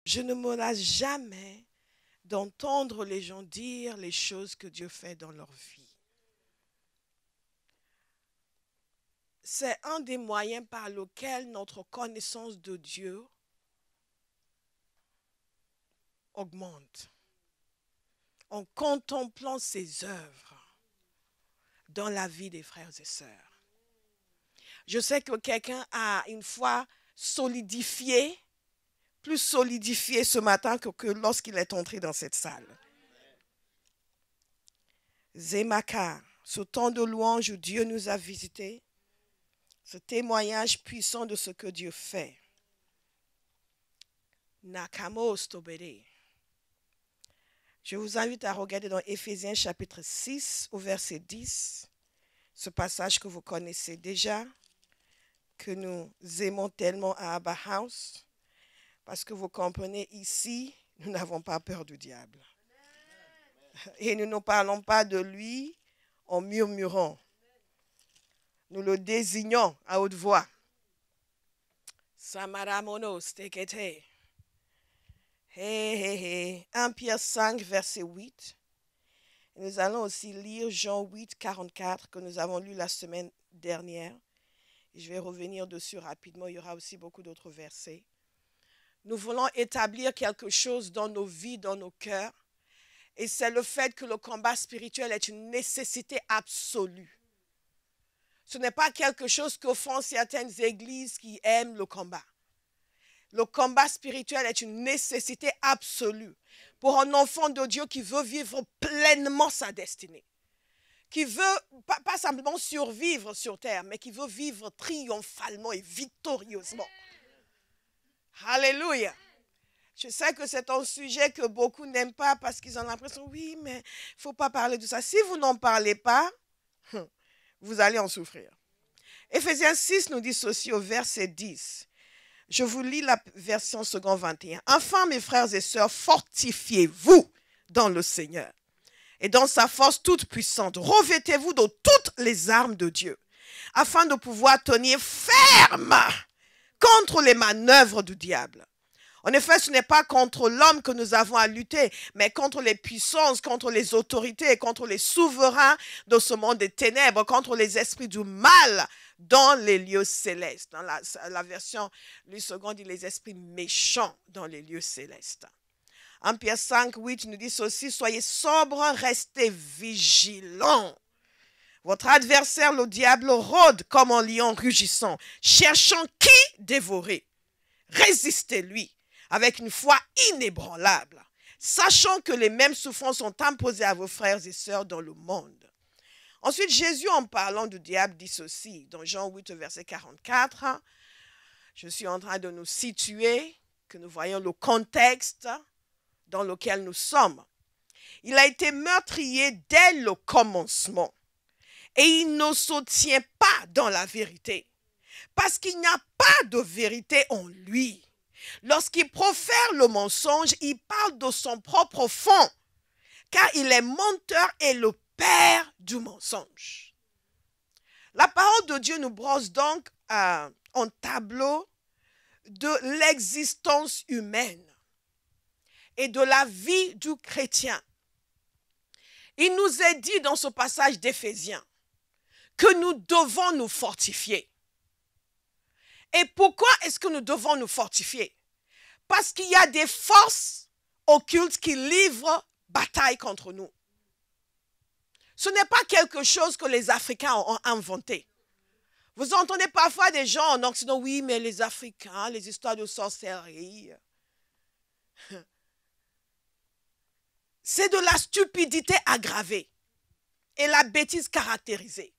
Je ne me lasse jamais d'entendre les gens dire les choses que Dieu fait dans leur vie. C'est un des moyens par lesquels notre connaissance de Dieu augmente. En contemplant ses œuvres dans la vie des frères et sœurs. Je sais que quelqu'un a une foi solidifiée, plus solidifiée ce matin que lorsqu'il est entré dans cette salle. Zémaka, ce temps de louange où Dieu nous a visités, ce témoignage puissant de ce que Dieu fait. Nakamos Tobere. Je vous invite à regarder dans Éphésiens chapitre 6 au verset 10, ce passage que vous connaissez déjà, que nous aimons tellement à Abba House, parce que vous comprenez ici, nous n'avons pas peur du diable. Et nous ne parlons pas de lui en murmurant. Nous le désignons à haute voix. Samaramonos tekete. 1 Pierre 5, verset 8. Nous allons aussi lire Jean 8, 44, que nous avons lu la semaine dernière. Je vais revenir dessus rapidement, il y aura aussi beaucoup d'autres versets. Nous voulons établir quelque chose dans nos vies, dans nos cœurs. Et c'est le fait que le combat spirituel est une nécessité absolue. Ce n'est pas quelque chose que font certaines églises qui aiment le combat. Le combat spirituel est une nécessité absolue pour un enfant de Dieu qui veut vivre pleinement sa destinée. Qui veut pas simplement survivre sur terre, mais qui veut vivre triomphalement et victorieusement. Alléluia. Je sais que c'est un sujet que beaucoup n'aiment pas parce qu'ils ont l'impression, oui, mais il ne faut pas parler de ça. Si vous n'en parlez pas, vous allez en souffrir. Éphésiens 6 nous dit ceci au verset 10. Je vous lis la version second 21. Enfin, mes frères et sœurs, fortifiez-vous dans le Seigneur et dans sa force toute puissante. Revêtez-vous de toutes les armes de Dieu afin de pouvoir tenir ferme contre les manœuvres du diable. En effet, ce n'est pas contre l'homme que nous avons à lutter, mais contre les puissances, contre les autorités, contre les souverains de ce monde des ténèbres, contre les esprits du mal dans les lieux célestes. Dans la version, lui second dit les esprits méchants dans les lieux célestes. 1 Pierre 5, 8 nous dit ceci, soyez sobres, restez vigilants. Votre adversaire, le diable, rôde comme un lion rugissant, cherchant qui dévorer. Résistez-lui avec une foi inébranlable, sachant que les mêmes souffrances sont imposées à vos frères et sœurs dans le monde. Ensuite, Jésus, en parlant du diable, dit ceci, dans Jean 8, verset 44. Je suis en train de nous situer, que nous voyons le contexte dans lequel nous sommes. Il a été meurtrier dès le commencement et il ne se tient pas dans la vérité parce qu'il n'y a pas de vérité en lui. Lorsqu'il profère le mensonge, il parle de son propre fond, car il est menteur et le père du mensonge. La parole de Dieu nous brosse donc un tableau de l'existence humaine et de la vie du chrétien. Il nous est dit dans ce passage d'Éphésiens que nous devons nous fortifier. Et pourquoi est-ce que nous devons nous fortifier? Parce qu'il y a des forces occultes qui livrent bataille contre nous. Ce n'est pas quelque chose que les Africains ont inventé. Vous entendez parfois des gens en Occident, oui, mais les Africains, les histoires de sorcellerie. C'est de la stupidité aggravée et la bêtise caractérisée.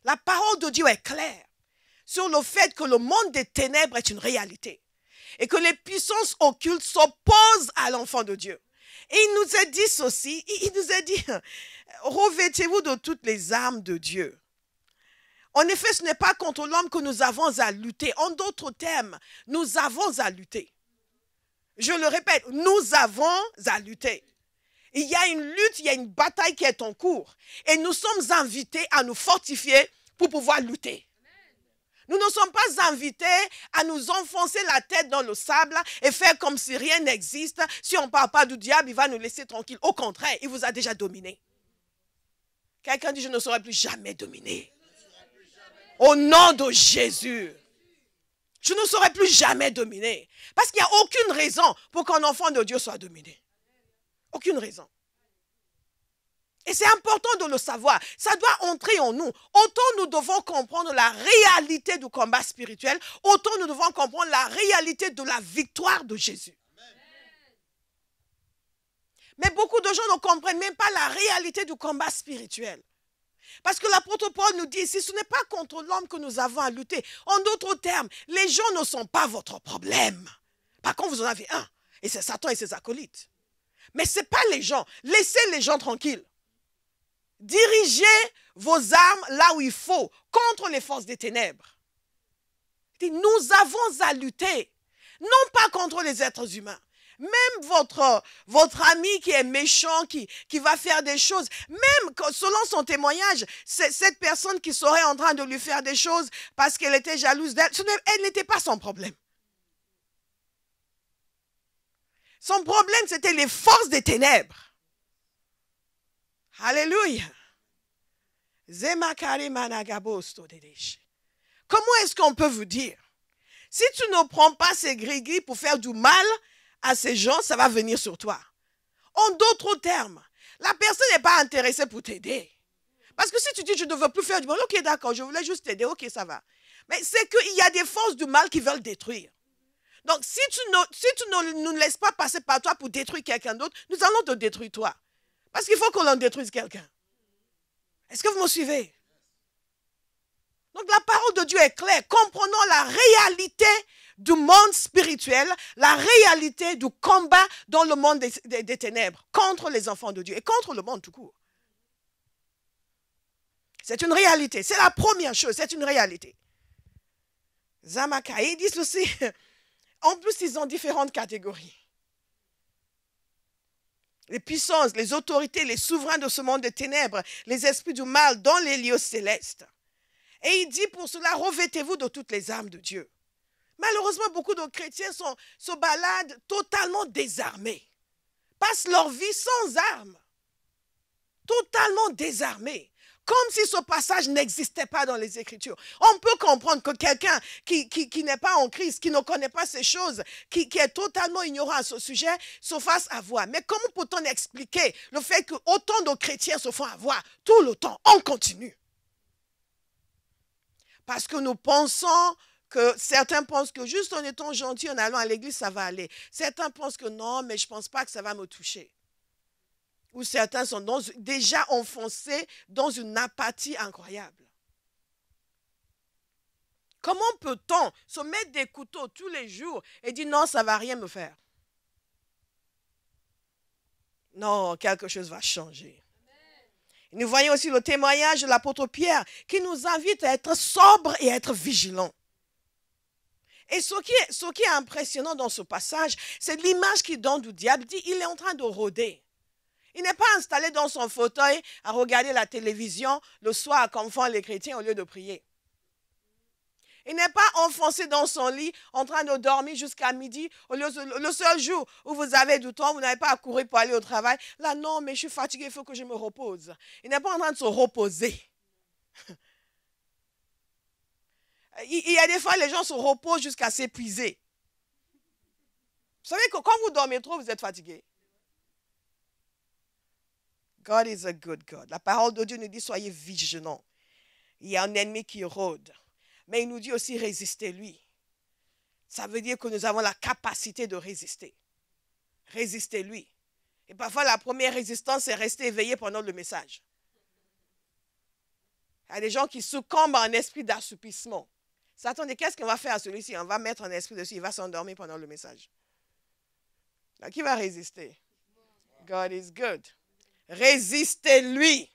La parole de Dieu est claire sur le fait que le monde des ténèbres est une réalité et que les puissances occultes s'opposent à l'enfant de Dieu. Et il nous a dit ceci, il nous a dit, revêtez-vous de toutes les armes de Dieu. En effet, ce n'est pas contre l'homme que nous avons à lutter. En d'autres termes, nous avons à lutter. Je le répète, nous avons à lutter. Il y a une lutte, il y a une bataille qui est en cours. Et nous sommes invités à nous fortifier pour pouvoir lutter. Nous ne sommes pas invités à nous enfoncer la tête dans le sable et faire comme si rien n'existe. Si on ne parle pas du diable, il va nous laisser tranquille. Au contraire, il vous a déjà dominé. Quelqu'un dit, je ne serai plus jamais dominé. Au nom de Jésus. Je ne serai plus jamais dominé. Parce qu'il n'y a aucune raison pour qu'un enfant de Dieu soit dominé. Aucune raison. Et c'est important de le savoir. Ça doit entrer en nous. Autant nous devons comprendre la réalité du combat spirituel, autant nous devons comprendre la réalité de la victoire de Jésus. Mais beaucoup de gens ne comprennent même pas la réalité du combat spirituel. Parce que l'apôtre Paul nous dit ici, ce n'est pas contre l'homme que nous avons à lutter. En d'autres termes, les gens ne sont pas votre problème. Par contre, vous en avez un. Et c'est Satan et ses acolytes. Mais ce n'est pas les gens. Laissez les gens tranquilles. Dirigez vos armes là où il faut, contre les forces des ténèbres. Nous avons à lutter, non pas contre les êtres humains. Même votre ami qui est méchant, qui va faire des choses, même selon son témoignage, cette personne qui serait en train de lui faire des choses parce qu'elle était jalouse d'elle, elle n'était pas son problème. Son problème, c'était les forces des ténèbres. Alléluia. Comment est-ce qu'on peut vous dire? Si tu ne prends pas ces gris-gris pour faire du mal à ces gens, ça va venir sur toi. En d'autres termes, la personne n'est pas intéressée pour t'aider. Parce que si tu dis, je ne veux plus faire du mal, ok, d'accord, je voulais juste t'aider, ok, ça va. Mais c'est qu'il y a des forces du mal qui veulent détruire. Donc, si tu ne nous laisses pas passer par toi pour détruire quelqu'un d'autre, nous allons te détruire toi. Parce qu'il faut qu'on en détruise quelqu'un. Est-ce que vous me suivez? Donc, la parole de Dieu est claire. Comprenons la réalité du monde spirituel, la réalité du combat dans le monde des ténèbres contre les enfants de Dieu et contre le monde tout court. C'est une réalité. C'est la première chose. C'est une réalité. Zamaka, ils disent aussi, en plus, ils ont différentes catégories. Les puissances, les autorités, les souverains de ce monde des ténèbres, les esprits du mal dans les lieux célestes. Et il dit pour cela, revêtez-vous de toutes les armes de Dieu. Malheureusement, beaucoup de chrétiens se baladent totalement désarmés. Passent leur vie sans armes. Totalement désarmés. Comme si ce passage n'existait pas dans les Écritures. On peut comprendre que quelqu'un qui n'est pas en Christ, qui ne connaît pas ces choses, qui est totalement ignorant à ce sujet, se fasse avoir. Mais comment peut-on expliquer le fait que autant de chrétiens se font avoir tout le temps, en continu? Parce que nous pensons que certains pensent que juste en étant gentil, en allant à l'église, ça va aller. Certains pensent que non, mais je ne pense pas que ça va me toucher. Ou certains sont déjà enfoncés dans une apathie incroyable. Comment peut-on se mettre des couteaux tous les jours et dire non, ça ne va rien me faire? Non, quelque chose va changer. Nous voyons aussi le témoignage de l'apôtre Pierre qui nous invite à être sobres et à être vigilants. Et ce qui est impressionnant dans ce passage, c'est l'image qu'il donne du diable. Il dit, il est en train de rôder. Il n'est pas installé dans son fauteuil à regarder la télévision le soir comme font les chrétiens au lieu de prier. Il n'est pas enfoncé dans son lit en train de dormir jusqu'à midi. Le seul jour où vous avez du temps, vous n'avez pas à courir pour aller au travail. Là, non, mais je suis fatigué, il faut que je me repose. Il n'est pas en train de se reposer. Il y a des fois, les gens se reposent jusqu'à s'épuiser. Vous savez que quand vous dormez trop, vous êtes fatigué. God is a good God. La parole de Dieu nous dit, soyez vigilants. Il y a un ennemi qui rôde. Mais il nous dit aussi, résistez-lui. Ça veut dire que nous avons la capacité de résister. Résistez-lui. Et parfois, la première résistance, c'est rester éveillé pendant le message. Il y a des gens qui succombent à un esprit d'assoupissement. Satan dit, qu'est-ce qu'on va faire à celui-ci? On va mettre un esprit dessus, il va s'endormir pendant le message. Donc, qui va résister? God is good. Résistez-lui.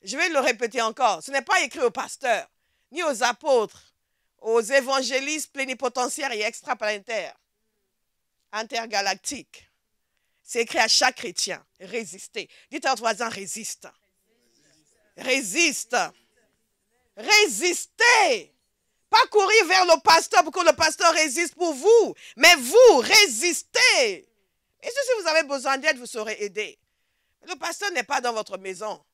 Je vais le répéter encore. Ce n'est pas écrit aux pasteurs, ni aux apôtres, aux évangélistes plénipotentiaires et extraplanétaires, intergalactiques. C'est écrit à chaque chrétien. Résistez. Dites à votre voisin, résiste. Résiste. Résistez. Pas courir vers le pasteur pour que le pasteur résiste pour vous. Mais vous, résistez. Et si vous avez besoin d'aide, vous serez aidé. Le pasteur n'est pas dans votre maison.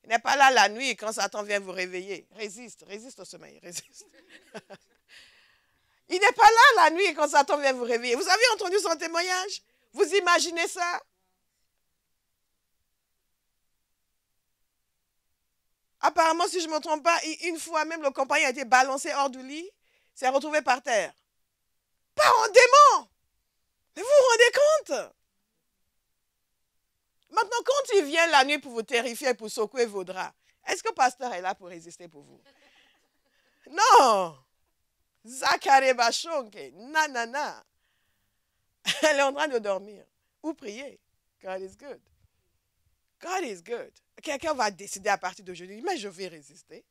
Il n'est pas là la nuit quand Satan vient vous réveiller. Résiste au sommeil, résiste. Il n'est pas là la nuit quand Satan vient vous réveiller. Vous avez entendu son témoignage? Vous imaginez ça? Apparemment, si je ne me trompe pas, une fois même, le compagnon a été balancé hors du lit, s'est retrouvé par terre. Pas en démon! Mais vous vous rendez compte? Maintenant, quand il vient la nuit pour vous terrifier, pour secouer vos draps, est-ce que le pasteur est là pour résister pour vous? Non! Zakare Bachonke, nanana. Elle est en train de dormir. Ou prier. God is good. God is good. Quelqu'un va décider à partir d'aujourd'hui, mais je vais résister.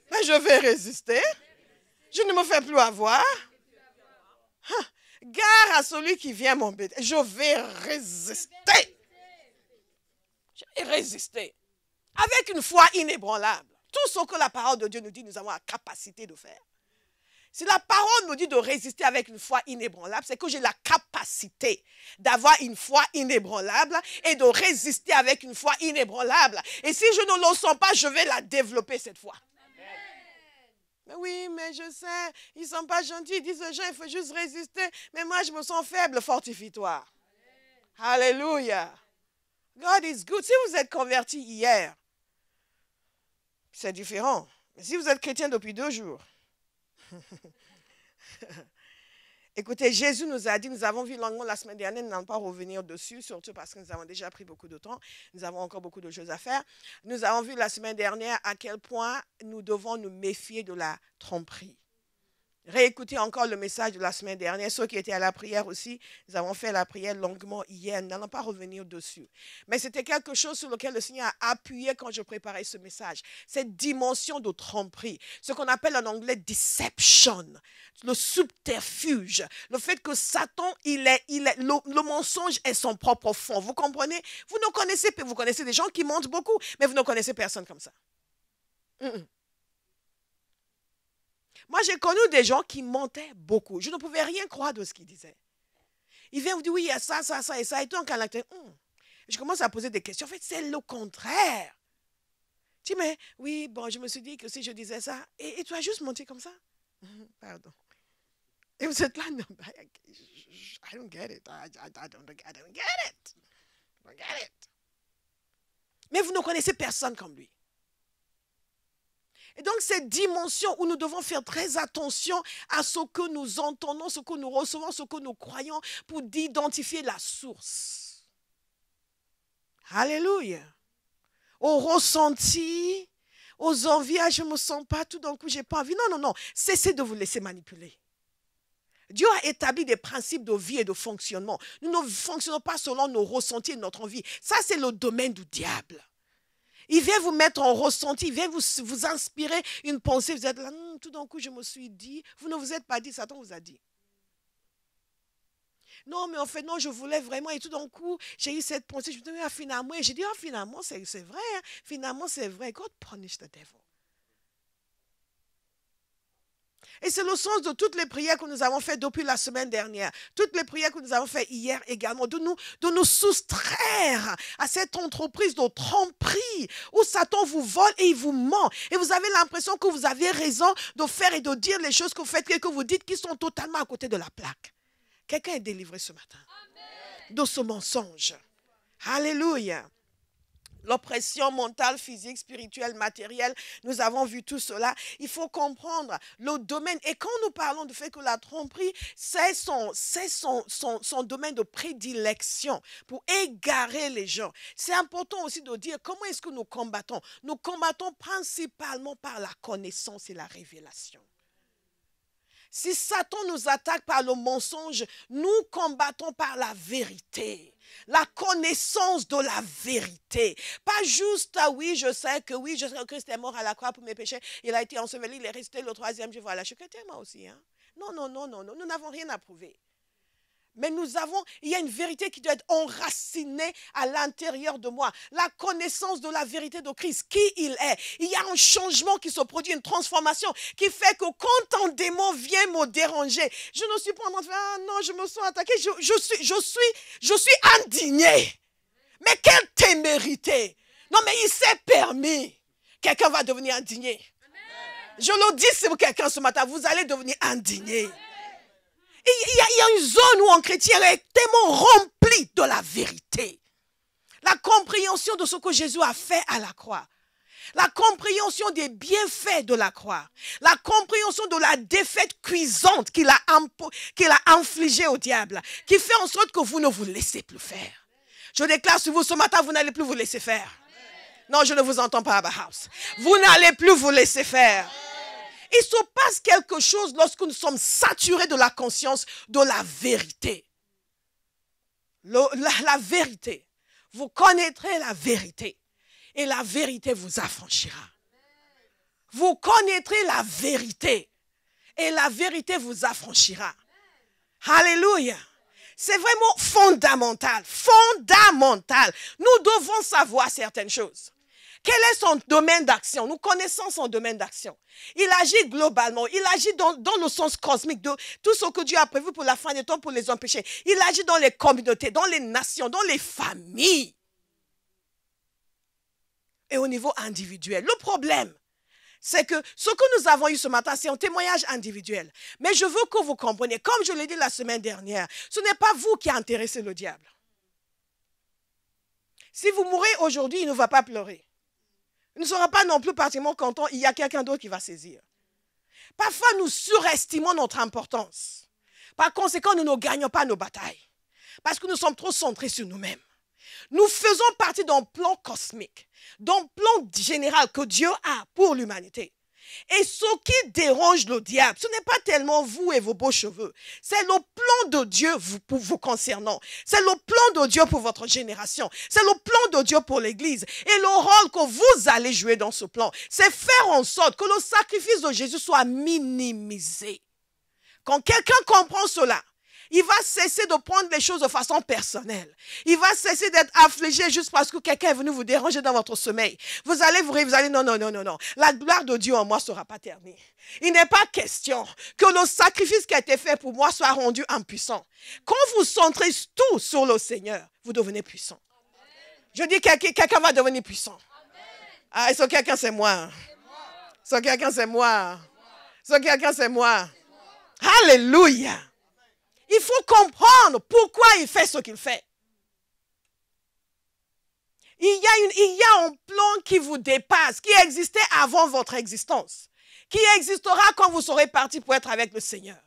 Mais je vais résister. Je ne me fais plus avoir. Gare à celui qui vient m'embêter. Je vais résister. Je vais résister. Avec une foi inébranlable. Tout ce que la parole de Dieu nous dit, nous avons la capacité de faire. Si la parole nous dit de résister avec une foi inébranlable, c'est que j'ai la capacité d'avoir une foi inébranlable et de résister avec une foi inébranlable. Et si je ne le sens pas, je vais la développer cette foi. Mais oui, mais je sais, ils ne sont pas gentils, ils disent aux gens, il faut juste résister. Mais moi, je me sens faible, fortifie-toi. Alléluia. God is good. Si vous êtes converti hier, c'est différent. Mais si vous êtes chrétien depuis 2 jours, écoutez, Jésus nous a dit, nous avons vu longuement la semaine dernière, nous n'allons pas revenir dessus, surtout parce que nous avons déjà pris beaucoup de temps, nous avons encore beaucoup de choses à faire. Nous avons vu la semaine dernière à quel point nous devons nous méfier de la tromperie. Réécoutez encore le message de la semaine dernière. Ceux qui étaient à la prière aussi, nous avons fait la prière longuement hier. Nous n'allons pas revenir dessus. Mais c'était quelque chose sur lequel le Seigneur a appuyé quand je préparais ce message. Cette dimension de tromperie. Ce qu'on appelle en anglais deception. Le subterfuge. Le fait que Satan, le mensonge est son propre fond. Vous comprenez? Vous connaissez des gens qui mentent beaucoup, mais vous ne connaissez personne comme ça. Moi, j'ai connu des gens qui mentaient beaucoup. Je ne pouvais rien croire de ce qu'ils disaient. Ils viennent vous dire, oui, il y a ça, ça, ça et ça. Et toi, en caractère, je commence à poser des questions. En fait, c'est le contraire. Tu dis, mais oui, bon, je me suis dit que si je disais ça, et tu as juste menti comme ça. Pardon. Et vous êtes là, non, I don't get it. I don't get it. I don't get it. Mais vous ne connaissez personne comme lui. Et donc, cette dimension où nous devons faire très attention à ce que nous entendons, ce que nous recevons, ce que nous croyons, pour identifier la source. Alléluia. Au ressenti, aux envies, je ne me sens pas, tout d'un coup, je n'ai pas envie. Non, non, non. Cessez de vous laisser manipuler. Dieu a établi des principes de vie et de fonctionnement. Nous ne fonctionnons pas selon nos ressentis et notre envie. Ça, c'est le domaine du diable. Il vient vous mettre en ressenti, il vient vous inspirer une pensée. Vous êtes là, tout d'un coup, je me suis dit. Vous ne vous êtes pas dit, Satan vous a dit. Non, mais en fait, non, je voulais vraiment. Et tout d'un coup, j'ai eu cette pensée. Je me suis dit, finalement. Et j'ai dit, finalement, c'est vrai. Hein. Finalement, c'est vrai. God punish the devil. Et c'est le sens de toutes les prières que nous avons faites depuis la semaine dernière. Toutes les prières que nous avons faites hier également. De nous soustraire à cette entreprise de tromperie où Satan vous vole et il vous ment. Et vous avez l'impression que vous avez raison de faire et de dire les choses que vous faites et que vous dites qui sont totalement à côté de la plaque. Quelqu'un est délivré ce matin. Amen. De ce mensonge. Alléluia. L'oppression mentale, physique, spirituelle, matérielle, nous avons vu tout cela. Il faut comprendre le domaine. Et quand nous parlons du fait que la tromperie, c'est son domaine de prédilection pour égarer les gens. C'est important aussi de dire comment est-ce que nous combattons. Nous combattons principalement par la connaissance et la révélation. Si Satan nous attaque par le mensonge, nous combattons par la vérité. La connaissance de la vérité. Pas juste, oui, je sais que Christ est mort à la croix pour mes péchés. Il a été enseveli, il est resté le 3e jour. Voilà, je suis chrétien moi aussi. Hein? Non, nous n'avons rien à prouver. Mais il y a une vérité qui doit être enracinée à l'intérieur de moi. La connaissance de la vérité de Christ, qui il est. Il y a un changement qui se produit, une transformation qui fait que quand un démon vient me déranger, je ne suis pas en train de faire, ah non, je me sens attaqué, je suis indigné. Mais quelle témérité! Non, mais il s'est permis. Quelqu'un va devenir indigné. Je le dis pour quelqu'un ce matin, vous allez devenir indigné. Il y a une zone où un chrétien est tellement rempli de la vérité. La compréhension de ce que Jésus a fait à la croix. La compréhension des bienfaits de la croix. La compréhension de la défaite cuisante qu'il a infligée au diable. Qui fait en sorte que vous ne vous laissez plus faire. Je déclare sur vous ce matin, vous n'allez plus vous laisser faire. Non, je ne vous entends pas à ma house. Vous n'allez plus vous laisser faire. Il se passe quelque chose lorsque nous sommes saturés de la conscience de la vérité. La vérité. Vous connaîtrez la vérité. Et la vérité vous affranchira. Vous connaîtrez la vérité. Et la vérité vous affranchira. Alléluia. C'est vraiment fondamental. Fondamental. Nous devons savoir certaines choses. Quel est son domaine d'action? Nous connaissons son domaine d'action. Il agit globalement. Il agit dans le sens cosmique de tout ce que Dieu a prévu pour la fin des temps, pour les empêcher. Il agit dans les communautés, dans les nations, dans les familles. Et au niveau individuel. Le problème, c'est que ce que nous avons eu ce matin, c'est un témoignage individuel. Mais je veux que vous compreniez, comme je l'ai dit la semaine dernière, ce n'est pas vous qui intéressez le diable. Si vous mourrez aujourd'hui, il ne va pas pleurer. Il ne sera pas non plus particulièrement content, il y a quelqu'un d'autre qui va saisir. Parfois, nous surestimons notre importance. Par conséquent, nous ne gagnons pas nos batailles. Parce que nous sommes trop centrés sur nous-mêmes. Nous faisons partie d'un plan cosmique, d'un plan général que Dieu a pour l'humanité. Et ce qui dérange le diable, ce n'est pas tellement vous et vos beaux cheveux. C'est le plan de Dieu pour vous concernant. C'est le plan de Dieu pour votre génération. C'est le plan de Dieu pour l'Église. Et le rôle que vous allez jouer dans ce plan, c'est faire en sorte que le sacrifice de Jésus soit minimisé. Quand quelqu'un comprend cela, il va cesser de prendre les choses de façon personnelle. Il va cesser d'être affligé juste parce que quelqu'un est venu vous déranger dans votre sommeil. Vous allez non. La gloire de Dieu en moi ne sera pas ternie. Il n'est pas question que le sacrifice qui a été fait pour moi soit rendu impuissant. Quand vous centrez tout sur le Seigneur, vous devenez puissant. Je dis quelqu'un va devenir puissant. Ah, et ce quelqu'un c'est moi. Ce quelqu'un c'est moi. Ce quelqu'un c'est moi. Alléluia. Il faut comprendre pourquoi il fait ce qu'il fait. Il y a un plan qui vous dépasse, qui existait avant votre existence, qui existera quand vous serez parti pour être avec le Seigneur.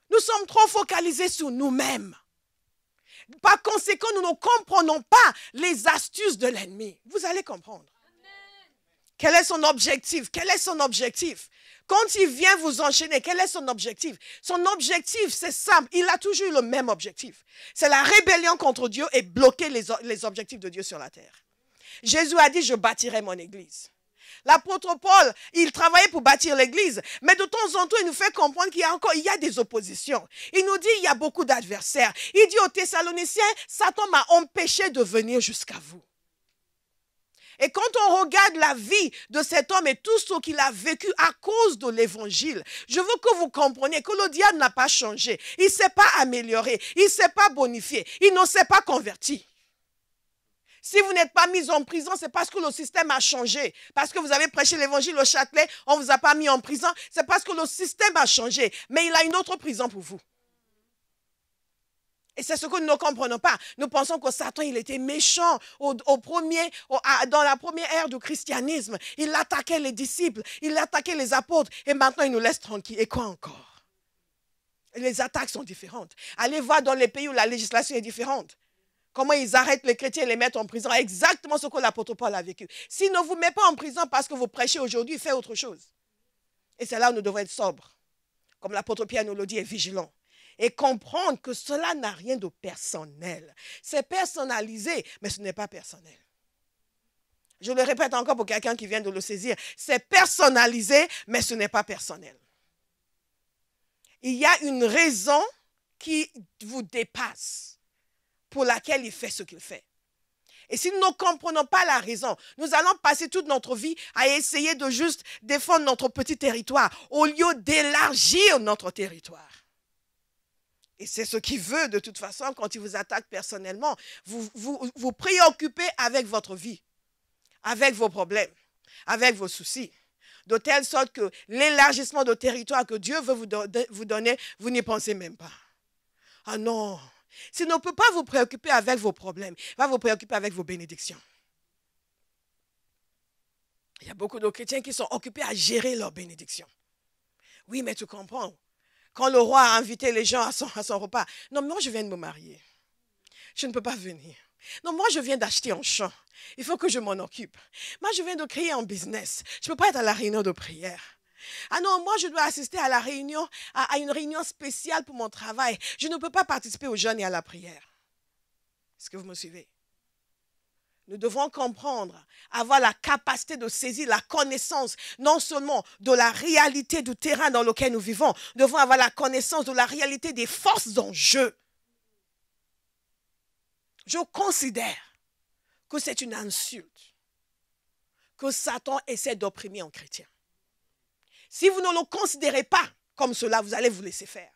Nous sommes trop focalisés sur nous-mêmes. Par conséquent, nous ne comprenons pas les astuces de l'ennemi. Vous allez comprendre. Quel est son objectif? Quel est son objectif? Quand il vient vous enchaîner, quel est son objectif? Son objectif, c'est simple. Il a toujours eu le même objectif. C'est la rébellion contre Dieu et bloquer les objectifs de Dieu sur la terre. Jésus a dit, je bâtirai mon église. L'apôtre Paul, il travaillait pour bâtir l'église, mais de temps en temps, il nous fait comprendre qu'il y a des oppositions. Il nous dit, il y a beaucoup d'adversaires. Il dit aux Thessaloniciens, Satan m'a empêché de venir jusqu'à vous. Et quand on regarde la vie de cet homme et tout ce qu'il a vécu à cause de l'évangile, je veux que vous compreniez que le diable n'a pas changé. Il ne s'est pas amélioré. Il ne s'est pas bonifié. Il ne s'est pas converti. Si vous n'êtes pas mis en prison, c'est parce que le système a changé. Parce que vous avez prêché l'évangile au Châtelet, on ne vous a pas mis en prison. C'est parce que le système a changé. Mais il a une autre prison pour vous. Et c'est ce que nous ne comprenons pas. Nous pensons que Satan, il était méchant dans la première ère du christianisme. Il attaquait les disciples, il attaquait les apôtres. Et maintenant, il nous laisse tranquilles. Et quoi encore? Les attaques sont différentes. Allez voir dans les pays où la législation est différente. Comment ils arrêtent les chrétiens et les mettent en prison. Exactement ce que l'apôtre Paul a vécu. S'il ne vous met pas en prison parce que vous prêchez aujourd'hui, il fait autre chose. Et c'est là où nous devons être sobres. Comme l'apôtre Pierre nous le dit, et vigilants. Et comprendre que cela n'a rien de personnel. C'est personnalisé, mais ce n'est pas personnel. Je le répète encore pour quelqu'un qui vient de le saisir. C'est personnalisé, mais ce n'est pas personnel. Il y a une raison qui vous dépasse, pour laquelle il fait ce qu'il fait. Et si nous ne comprenons pas la raison, nous allons passer toute notre vie à essayer de juste défendre notre petit territoire au lieu d'élargir notre territoire. Et c'est ce qu'il veut de toute façon quand il vous attaque personnellement. Vous préoccupez avec votre vie, avec vos problèmes, avec vos soucis. De telle sorte que l'élargissement de territoire que Dieu veut vous donner, vous n'y pensez même pas. Ah non, s'il ne peut pas vous préoccuper avec vos problèmes, il va vous préoccuper avec vos bénédictions. Il y a beaucoup de chrétiens qui sont occupés à gérer leurs bénédictions. Oui, mais tu comprends. Quand le roi a invité les gens à son repas, non, moi je viens de me marier. Je ne peux pas venir. Non, moi je viens d'acheter un champ. Il faut que je m'en occupe. Moi je viens de créer un business. Je ne peux pas être à la réunion de prière. Ah non, moi je dois assister à la réunion, à une réunion spéciale pour mon travail. Je ne peux pas participer au jeûne et à la prière. Est-ce que vous me suivez? Nous devons comprendre, avoir la capacité de saisir la connaissance, non seulement de la réalité du terrain dans lequel nous vivons, nous devons avoir la connaissance de la réalité des forces en jeu. Je considère que c'est une insulte que Satan essaie d'opprimer un chrétien. Si vous ne le considérez pas comme cela, vous allez vous laisser faire.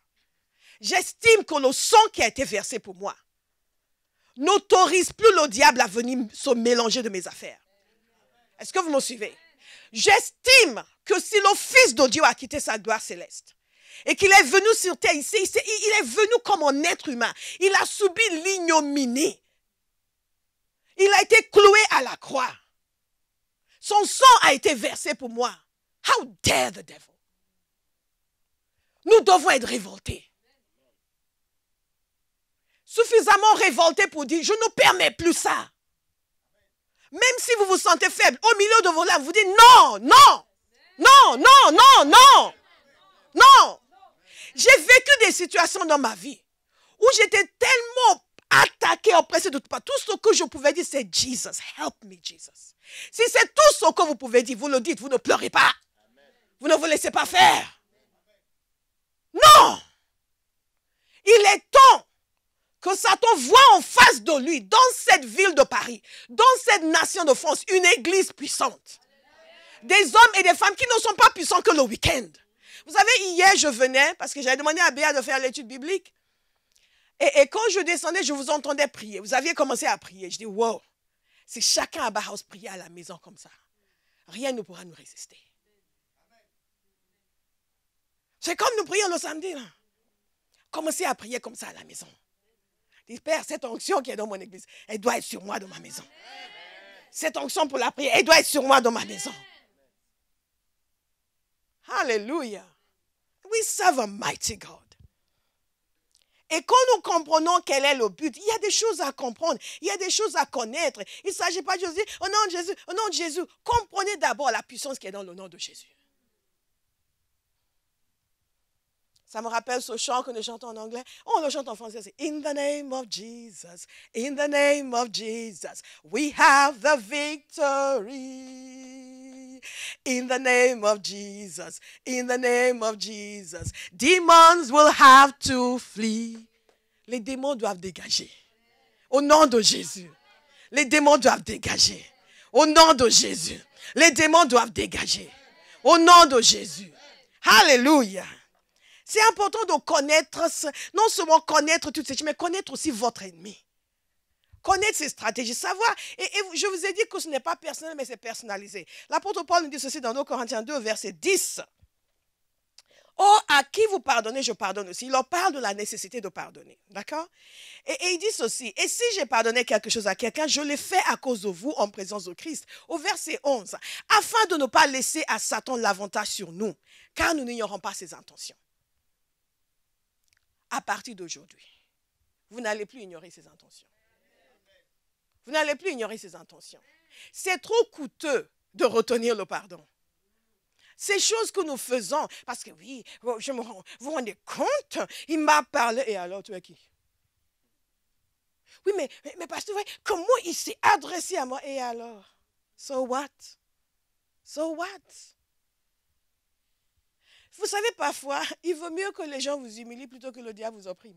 J'estime que le sang qui a été versé pour moi n'autorise plus le diable à venir se mélanger de mes affaires. Est-ce que vous me suivez? J'estime que si le Fils de Dieu a quitté sa gloire céleste et qu'il est venu sur terre ici, il est venu comme un être humain. Il a subi l'ignominie. Il a été cloué à la croix. Son sang a été versé pour moi. How dare the devil? Nous devons être révoltés. Suffisamment révoltés pour dire, je ne permets plus ça. Même si vous vous sentez faible, au milieu de vos larmes, vous dites non, non, non, non, non, non, non. J'ai vécu des situations dans ma vie où j'étais tellement attaqué, oppressé de tout part. Tout ce que je pouvais dire, c'est Jesus, help me Jesus. Si c'est tout ce que vous pouvez dire, vous le dites, vous ne pleurez pas. Vous ne vous laissez pas faire. Non. Il est temps que Satan voit en face de lui, dans cette ville de Paris, dans cette nation de France, une église puissante. Des hommes et des femmes qui ne sont pas puissants que le week-end. Vous savez, hier, je venais, parce que j'avais demandé à Béa de faire l'étude biblique. Et quand je descendais, je vous entendais prier. Vous aviez commencé à prier. Je dis, wow, si chacun à Bauhaus priait à la maison comme ça, rien ne pourra nous résister. C'est comme nous prions le samedi, là. Commencez à prier comme ça à la maison. Dis, Père, cette onction qui est dans mon église, elle doit être sur moi dans ma maison. Cette onction pour la prière, elle doit être sur moi dans ma maison. Alléluia. We serve a mighty God. Et quand nous comprenons quel est le but, il y a des choses à comprendre, il y a des choses à connaître. Il ne s'agit pas de dire, au nom de Jésus, au nom de Jésus. Comprenez d'abord la puissance qui est dans le nom de Jésus. Ça me rappelle ce chant que nous chantons en anglais. On le chante en français, c'est In the name of Jesus, in the name of Jesus, we have the victory. In the name of Jesus, in the name of Jesus, demons will have to flee. Les démons doivent dégager. Au nom de Jésus. Les démons doivent dégager. Au nom de Jésus. Les démons doivent dégager. Au nom de Jésus. Alléluia. C'est important de connaître, non seulement connaître toutes ces choses, mais connaître aussi votre ennemi. Connaître ses stratégies, savoir. Et je vous ai dit que ce n'est pas personnel, mais c'est personnalisé. L'apôtre Paul nous dit ceci dans 2 Corinthiens 2, verset 10. Or, à qui vous pardonnez, je pardonne aussi. Il leur parle de la nécessité de pardonner. D'accord? Et il dit ceci. Et si j'ai pardonné quelque chose à quelqu'un, je l'ai fait à cause de vous en présence de Christ. Au verset 11. Afin de ne pas laisser à Satan l'avantage sur nous, car nous n'ignorons pas ses intentions. À partir d'aujourd'hui, vous n'allez plus ignorer ses intentions. Vous n'allez plus ignorer ses intentions. C'est trop coûteux de retenir le pardon. Ces choses que nous faisons, parce que oui, vous vous rendez compte, il m'a parlé, et alors tu es qui? Oui, mais pasteur, comment il s'est adressé à moi, et alors? So what? So what? Vous savez, parfois, il vaut mieux que les gens vous humilient plutôt que le diable vous opprime.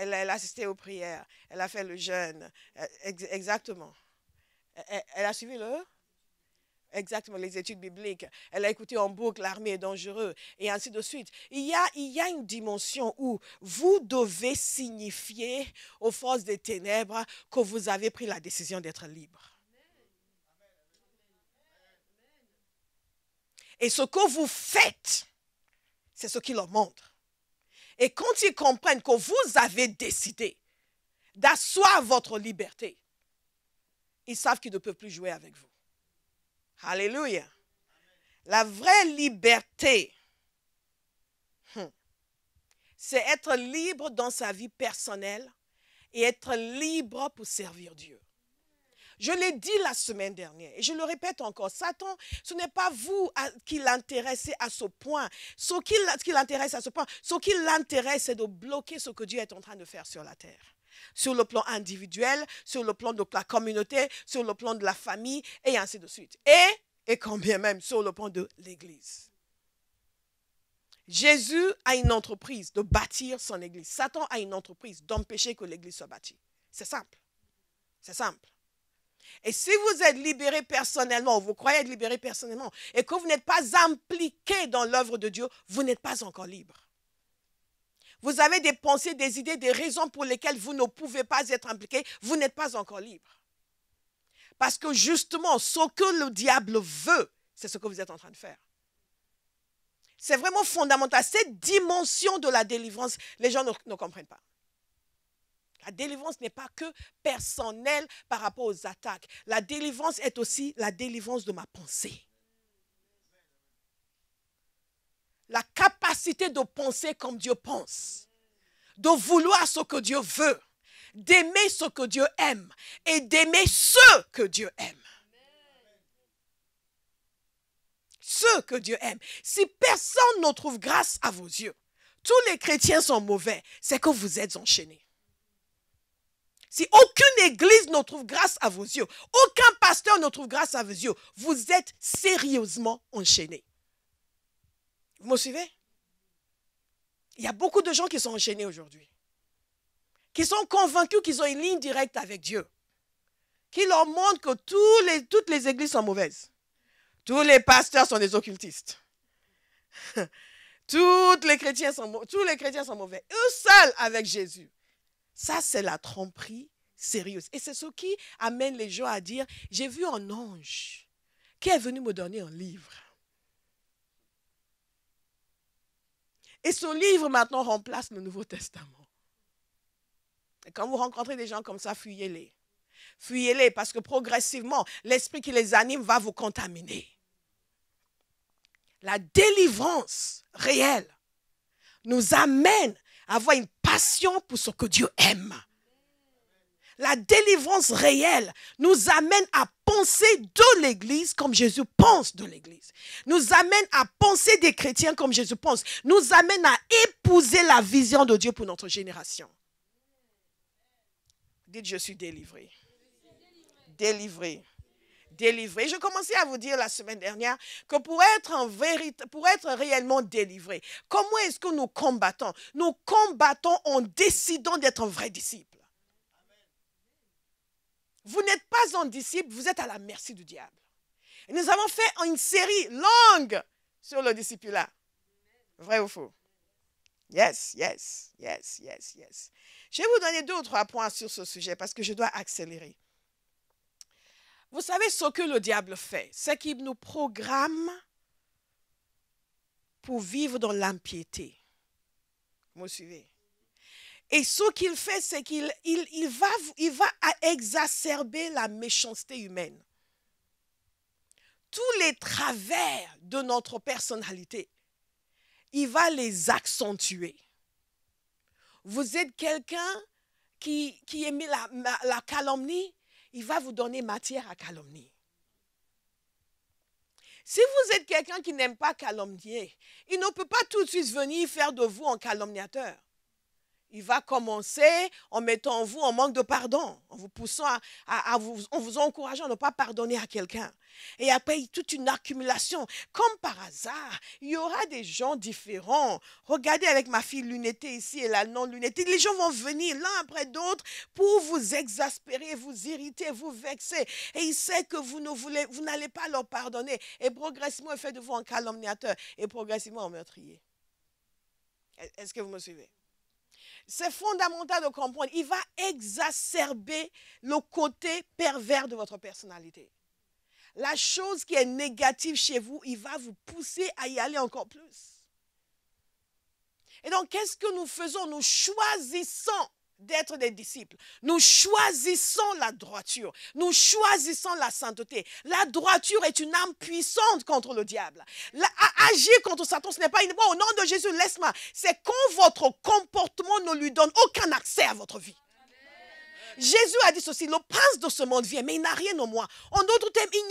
Elle a assisté aux prières. Elle a fait le jeûne. Exactement. Elle a suivi exactement, les études bibliques. Elle a écouté en boucle l'armée est dangereuse et ainsi de suite. Il y a une dimension où vous devez signifier aux forces des ténèbres que vous avez pris la décision d'être libre. Et ce que vous faites, c'est ce qui leur montre. Et quand ils comprennent que vous avez décidé d'asseoir votre liberté, ils savent qu'ils ne peuvent plus jouer avec vous. Alléluia. La vraie liberté, c'est être libre dans sa vie personnelle et être libre pour servir Dieu. Je l'ai dit la semaine dernière et je le répète encore, Satan, ce n'est pas vous qui l'intéressez à ce point. Ce qui l'intéresse à ce point, ce qui l'intéresse, c'est de bloquer ce que Dieu est en train de faire sur la terre. Sur le plan individuel, sur le plan de la communauté, sur le plan de la famille et ainsi de suite. Et quand bien même sur le plan de l'Église. Jésus a une entreprise de bâtir son Église. Satan a une entreprise d'empêcher que l'Église soit bâtie. C'est simple. C'est simple. Et si vous êtes libéré personnellement, vous croyez être libéré personnellement, et que vous n'êtes pas impliqué dans l'œuvre de Dieu, vous n'êtes pas encore libre. Vous avez des pensées, des idées, des raisons pour lesquelles vous ne pouvez pas être impliqué, vous n'êtes pas encore libre. Parce que justement, ce que le diable veut, c'est ce que vous êtes en train de faire. C'est vraiment fondamental. Cette dimension de la délivrance, les gens ne comprennent pas. La délivrance n'est pas que personnelle par rapport aux attaques. La délivrance est aussi la délivrance de ma pensée. La capacité de penser comme Dieu pense. De vouloir ce que Dieu veut. D'aimer ce que Dieu aime. Et d'aimer ceux que Dieu aime. Ceux que Dieu aime. Si personne ne trouve grâce à vos yeux, tous les chrétiens sont mauvais, c'est que vous êtes enchaînés. Si aucune église ne trouve grâce à vos yeux, aucun pasteur ne trouve grâce à vos yeux, vous êtes sérieusement enchaînés. Vous me suivez? Il y a beaucoup de gens qui sont enchaînés aujourd'hui, qui sont convaincus qu'ils ont une ligne directe avec Dieu, qui leur montrent que toutes les églises sont mauvaises. Tous les pasteurs sont des occultistes. Tous les chrétiens sont mauvais. Eux seuls avec Jésus. Ça, c'est la tromperie sérieuse. Et c'est ce qui amène les gens à dire, j'ai vu un ange qui est venu me donner un livre. Et ce livre maintenant remplace le Nouveau Testament. Et quand vous rencontrez des gens comme ça, fuyez-les. Fuyez-les parce que progressivement, l'esprit qui les anime va vous contaminer. La délivrance réelle nous amène à avoir une passion pour ce que Dieu aime. La délivrance réelle nous amène à penser de l'Église comme Jésus pense de l'Église. Nous amène à penser des chrétiens comme Jésus pense. Nous amène à épouser la vision de Dieu pour notre génération. Dites, je suis délivré. Délivré. Délivré. Je commençais à vous dire la semaine dernière que pour être réellement délivré, comment est-ce que nous combattons? Nous combattons en décidant d'être un vrai disciple. Vous n'êtes pas un disciple, vous êtes à la merci du diable. Et nous avons fait une série longue sur le discipulat. Vrai ou faux? Yes, yes, yes, yes, yes. Je vais vous donner 2 ou 3 points sur ce sujet parce que je dois accélérer. Vous savez ce que le diable fait, c'est qu'il nous programme pour vivre dans l'impiété. Vous me suivez? Et ce qu'il fait, c'est qu'il va exacerber la méchanceté humaine. Tous les travers de notre personnalité, il va les accentuer. Vous êtes quelqu'un qui aime la calomnie, il va vous donner matière à calomnie. Si vous êtes quelqu'un qui n'aime pas calomnier, il ne peut pas tout de suite venir faire de vous un calomniateur. Il va commencer en mettant en vous un manque de pardon, en vous poussant en vous encourageant à ne pas pardonner à quelqu'un. Et après, toute une accumulation. Comme par hasard, il y aura des gens différents. Regardez avec ma fille lunettée ici et la non-lunettée. Les gens vont venir l'un après d'autre pour vous exaspérer, vous irriter, vous vexer. Et il sait que vous n'allez pas leur pardonner. Et progressivement, il fait de vous un calomniateur. Et progressivement, un meurtrier. Est-ce que vous me suivez? C'est fondamental de comprendre. Il va exacerber le côté pervers de votre personnalité. La chose qui est négative chez vous, il va vous pousser à y aller encore plus. Et donc, qu'est-ce que nous faisons? Nous choisissons d'être des disciples. Nous choisissons la droiture. Nous choisissons la sainteté. La droiture est une arme puissante contre le diable. Agir contre Satan, ce n'est pas au nom de Jésus, laisse-moi. C'est quand votre comportement ne lui donne aucun accès à votre vie. Jésus a dit ceci, le prince de ce monde vient, mais il n'a rien en moi. En d'autres termes, il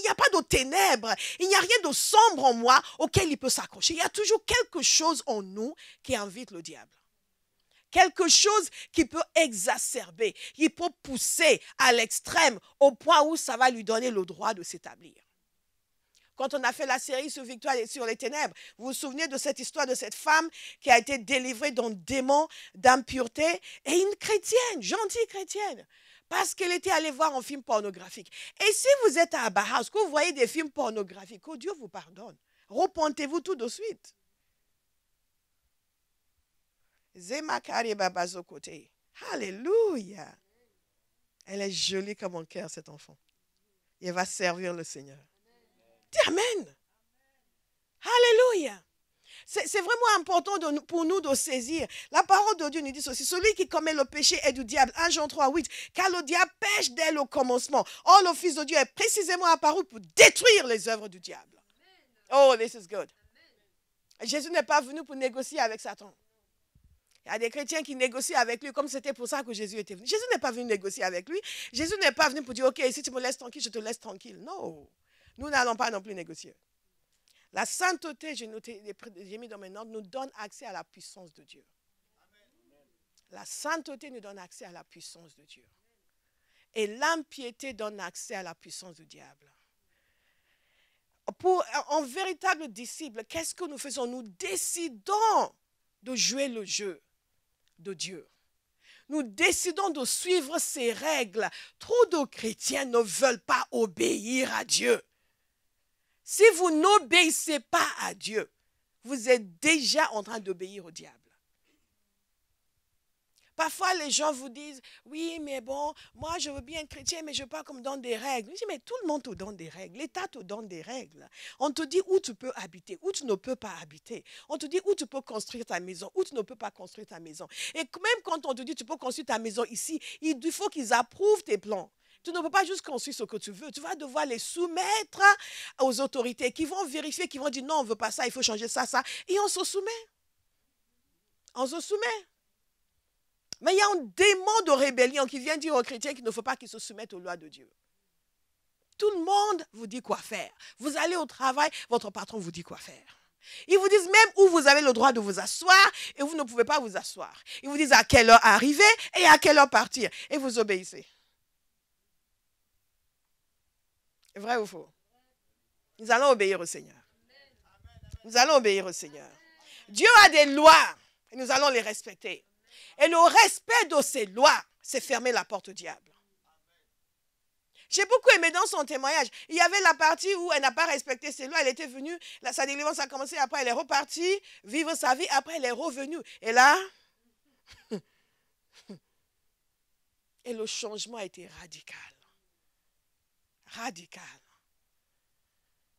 n'y a pas de ténèbres, il n'y a rien de sombre en moi auquel il peut s'accrocher. Il y a toujours quelque chose en nous qui invite le diable. Quelque chose qui peut exacerber, qui peut pousser à l'extrême au point où ça va lui donner le droit de s'établir. Quand on a fait la série sur Victoire et sur les ténèbres, vous vous souvenez de cette histoire de cette femme qui a été délivrée d'un démon d'impureté et une chrétienne, gentille chrétienne, parce qu'elle était allée voir un film pornographique. Et si vous êtes à Abaha, que vous voyez des films pornographiques, que Dieu vous pardonne. Repentez-vous tout de suite. Alléluia. Elle est jolie comme un cœur, cet enfant. Et elle va servir le Seigneur. Dis Amen. Alléluia. C'est vraiment important pour nous de saisir. La parole de Dieu nous dit ceci. Celui qui commet le péché est du diable. 1 Jean 3, 8. Car le diable pêche dès le commencement. Or, le Fils de Dieu est précisément apparu pour détruire les œuvres du diable. Oh, this is good. Jésus n'est pas venu pour négocier avec Satan. Il y a des chrétiens qui négocient avec lui comme c'était pour ça que Jésus était venu. Jésus n'est pas venu négocier avec lui. Jésus n'est pas venu pour dire, ok, si tu me laisses tranquille, je te laisse tranquille. Non. Nous n'allons pas non plus négocier. La sainteté, j'ai mis dans mes notes, nous donne accès à la puissance de Dieu. La sainteté nous donne accès à la puissance de Dieu. Et l'impiété donne accès à la puissance du diable. Pour un véritable disciple, qu'est-ce que nous faisons? Nous décidons de jouer le jeu de Dieu. Nous décidons de suivre ses règles. Trop de chrétiens ne veulent pas obéir à Dieu. Si vous n'obéissez pas à Dieu, vous êtes déjà en train d'obéir au diable. Parfois, les gens vous disent, oui, mais bon, moi, je veux bien être chrétien, mais je ne veux pas qu'on me donne des règles. Je dis, mais tout le monde te donne des règles. L'État te donne des règles. On te dit où tu peux habiter, où tu ne peux pas habiter. On te dit où tu peux construire ta maison, où tu ne peux pas construire ta maison. Et même quand on te dit tu peux construire ta maison ici, il faut qu'ils approuvent tes plans. Tu ne peux pas juste construire ce que tu veux. Tu vas devoir les soumettre aux autorités qui vont vérifier, qui vont dire non, on ne veut pas ça, il faut changer ça, ça. Et on se soumet. On se soumet. Mais il y a un démon de rébellion qui vient dire aux chrétiens qu'il ne faut pas qu'ils se soumettent aux lois de Dieu. Tout le monde vous dit quoi faire. Vous allez au travail, votre patron vous dit quoi faire. Ils vous disent même où vous avez le droit de vous asseoir et vous ne pouvez pas vous asseoir. Ils vous disent à quelle heure arriver et à quelle heure partir. Et vous obéissez. Vrai ou faux? Nous allons obéir au Seigneur. Nous allons obéir au Seigneur. Dieu a des lois et nous allons les respecter. Et le respect de ces lois, c'est fermer la porte au diable. J'ai beaucoup aimé dans son témoignage. Il y avait la partie où elle n'a pas respecté ses lois. Elle était venue, sa délivrance a commencé, après elle est repartie, vivre sa vie, après elle est revenue. Et là, et le changement a été radical. Radical.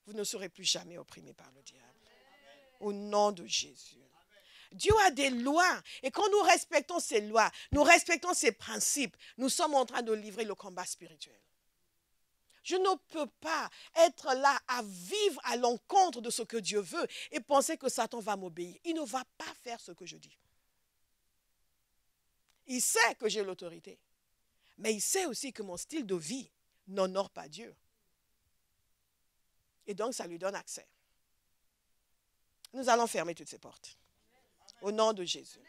Vous ne serez plus jamais opprimé par le diable. Au nom de Jésus. Dieu a des lois. Et quand nous respectons ces lois, nous respectons ces principes, nous sommes en train de livrer le combat spirituel. Je ne peux pas être là à vivre à l'encontre de ce que Dieu veut et penser que Satan va m'obéir. Il ne va pas faire ce que je dis. Il sait que j'ai l'autorité. Mais il sait aussi que mon style de vie n'honore pas Dieu. Et donc, ça lui donne accès. Nous allons fermer toutes ces portes. Au nom de Jésus.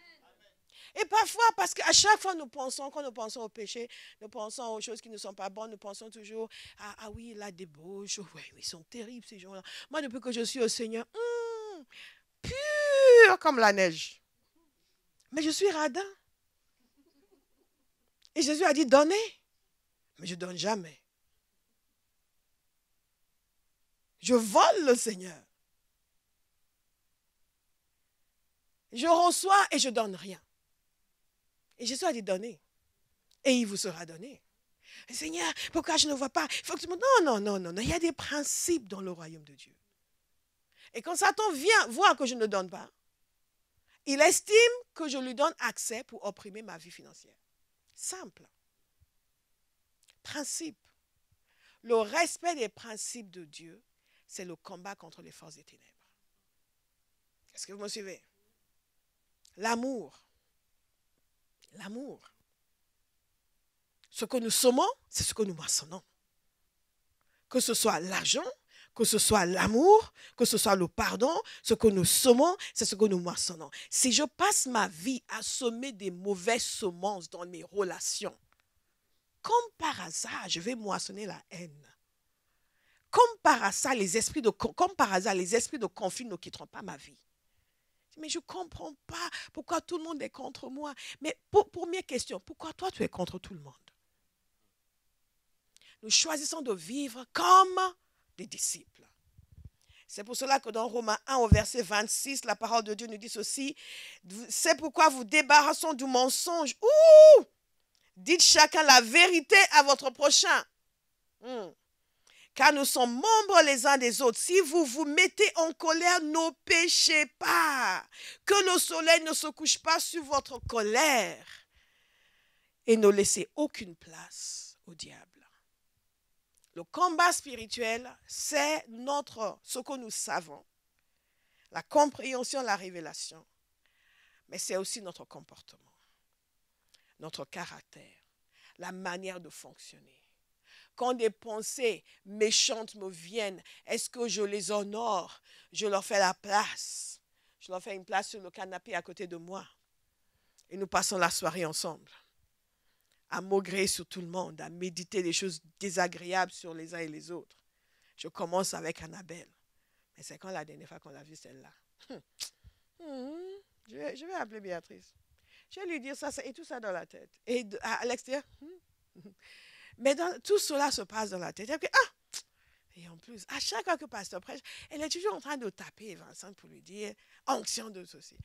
Et parfois, parce qu'à chaque fois, quand nous pensons au péché, nous pensons aux choses qui ne sont pas bonnes, nous pensons toujours, ah oui, la débauche, ouais, ils sont terribles ces gens-là. Moi, depuis que je suis au Seigneur, pur comme la neige. Mais je suis radin. Et Jésus a dit, donnez. Mais je ne donne jamais. Je vole le Seigneur. Je reçois et je ne donne rien. Et Jésus a dit, donnez. Et il vous sera donné. Seigneur, pourquoi je ne vois pas? Il faut que tu me... Non. Il y a des principes dans le royaume de Dieu. Et quand Satan vient voir que je ne donne pas, il estime que je lui donne accès pour opprimer ma vie financière. Simple. Principe. Le respect des principes de Dieu, c'est le combat contre les forces des ténèbres. Est-ce que vous me suivez? L'amour. L'amour. Ce que nous sommons, c'est ce que nous moissonnons. Que ce soit l'argent, que ce soit l'amour, que ce soit le pardon, ce que nous sommons, c'est ce que nous moissonnons. Si je passe ma vie à semer des mauvaises semences dans mes relations, comme par hasard, je vais moissonner la haine. Comme par hasard, les esprits de conflit ne quitteront pas ma vie. Mais je ne comprends pas pourquoi tout le monde est contre moi. Mais première question, pourquoi toi tu es contre tout le monde? Nous choisissons de vivre comme des disciples. C'est pour cela que dans Romains 1 au verset 26, la parole de Dieu nous dit ceci. C'est pourquoi vous débarrassons du mensonge. Dites chacun la vérité à votre prochain. Car nous sommes membres les uns des autres. Si vous vous mettez en colère, ne péchez pas. Que le soleil ne se couche pas sur votre colère. Et ne laissez aucune place au diable. Le combat spirituel, c'est ce que nous savons. La compréhension, la révélation. Mais c'est aussi notre comportement, notre caractère, la manière de fonctionner. Quand des pensées méchantes me viennent, est-ce que je les honore? Je leur fais la place. Je leur fais une place sur le canapé à côté de moi. Et nous passons la soirée ensemble. À maugréer sur tout le monde, à méditer des choses désagréables sur les uns et les autres. Je commence avec Annabelle. Mais c'est quand la dernière fois qu'on l'a vue, celle-là. Je vais appeler Béatrice. Je vais lui dire ça et tout ça dans la tête. Et à l'extérieur, mais tout cela se passe dans la tête. Et en plus, à chaque fois que le pasteur prêche, elle est toujours en train de taper Vincent pour lui dire onction de ceci.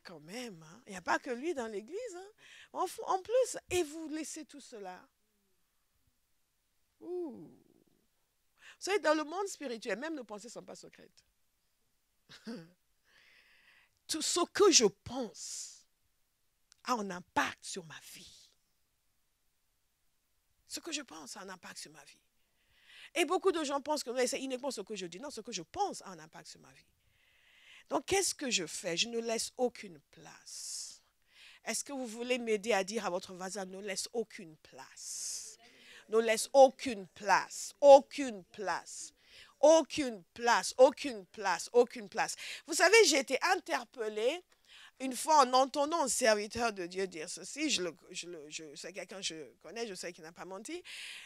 Quand même, il n'y a pas que lui dans l'église. En plus, et vous laissez tout cela. Vous savez, dans le monde spirituel, même nos pensées ne sont pas secrètes. Tout ce que je pense a un impact sur ma vie. Ce que je pense a un impact sur ma vie. Et beaucoup de gens pensent que c'est uniquement ce que je dis. Non, ce que je pense a un impact sur ma vie. Donc, qu'est-ce que je fais? Je ne laisse aucune place. Est-ce que vous voulez m'aider à dire à votre voisin, ne laisse aucune place? Ne laisse aucune place. Aucune place. Aucune place. Aucune place. Aucune place. Vous savez, j'ai été interpellée une fois en entendant un serviteur de Dieu dire ceci, c'est quelqu'un que je connais, je sais qu'il n'a pas menti,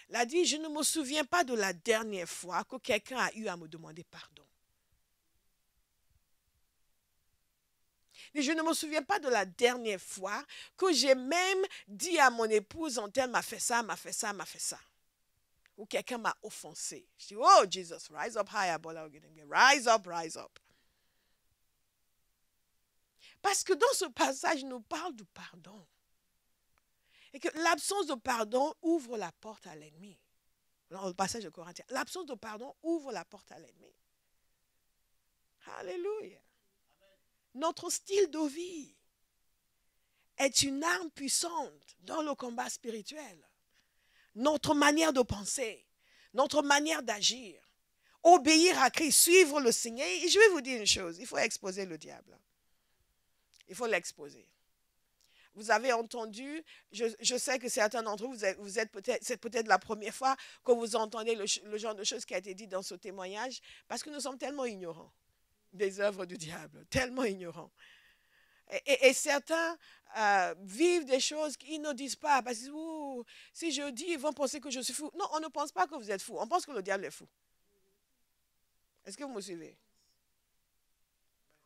il a dit, je ne me souviens pas de la dernière fois que quelqu'un a eu à me demander pardon. Et je ne me souviens pas de la dernière fois que j'ai même dit à mon épouse, en tel m'a fait ça, m'a fait ça, m'a fait ça. Ou quelqu'un m'a offensé. Je dis, oh Jesus, rise up higher, rise up, rise up. Parce que dans ce passage, il nous parle du pardon. Et que l'absence de pardon ouvre la porte à l'ennemi. Dans le passage de Corinthiens, l'absence de pardon ouvre la porte à l'ennemi. Alléluia. Notre style de vie est une arme puissante dans le combat spirituel. Notre manière de penser, notre manière d'agir, obéir à Christ, suivre le Seigneur. Et je vais vous dire une chose, il faut exposer le diable. Il faut l'exposer. Vous avez entendu, je sais que certains d'entre vous, c'est peut-être la première fois que vous entendez le genre de choses qui a été dit dans ce témoignage, parce que nous sommes tellement ignorants des œuvres du diable, tellement ignorants. Et certains vivent des choses qu'ils ne disent pas. Parce que si je dis, ils vont penser que je suis fou. Non, on ne pense pas que vous êtes fou. On pense que le diable est fou. Est-ce que vous me suivez?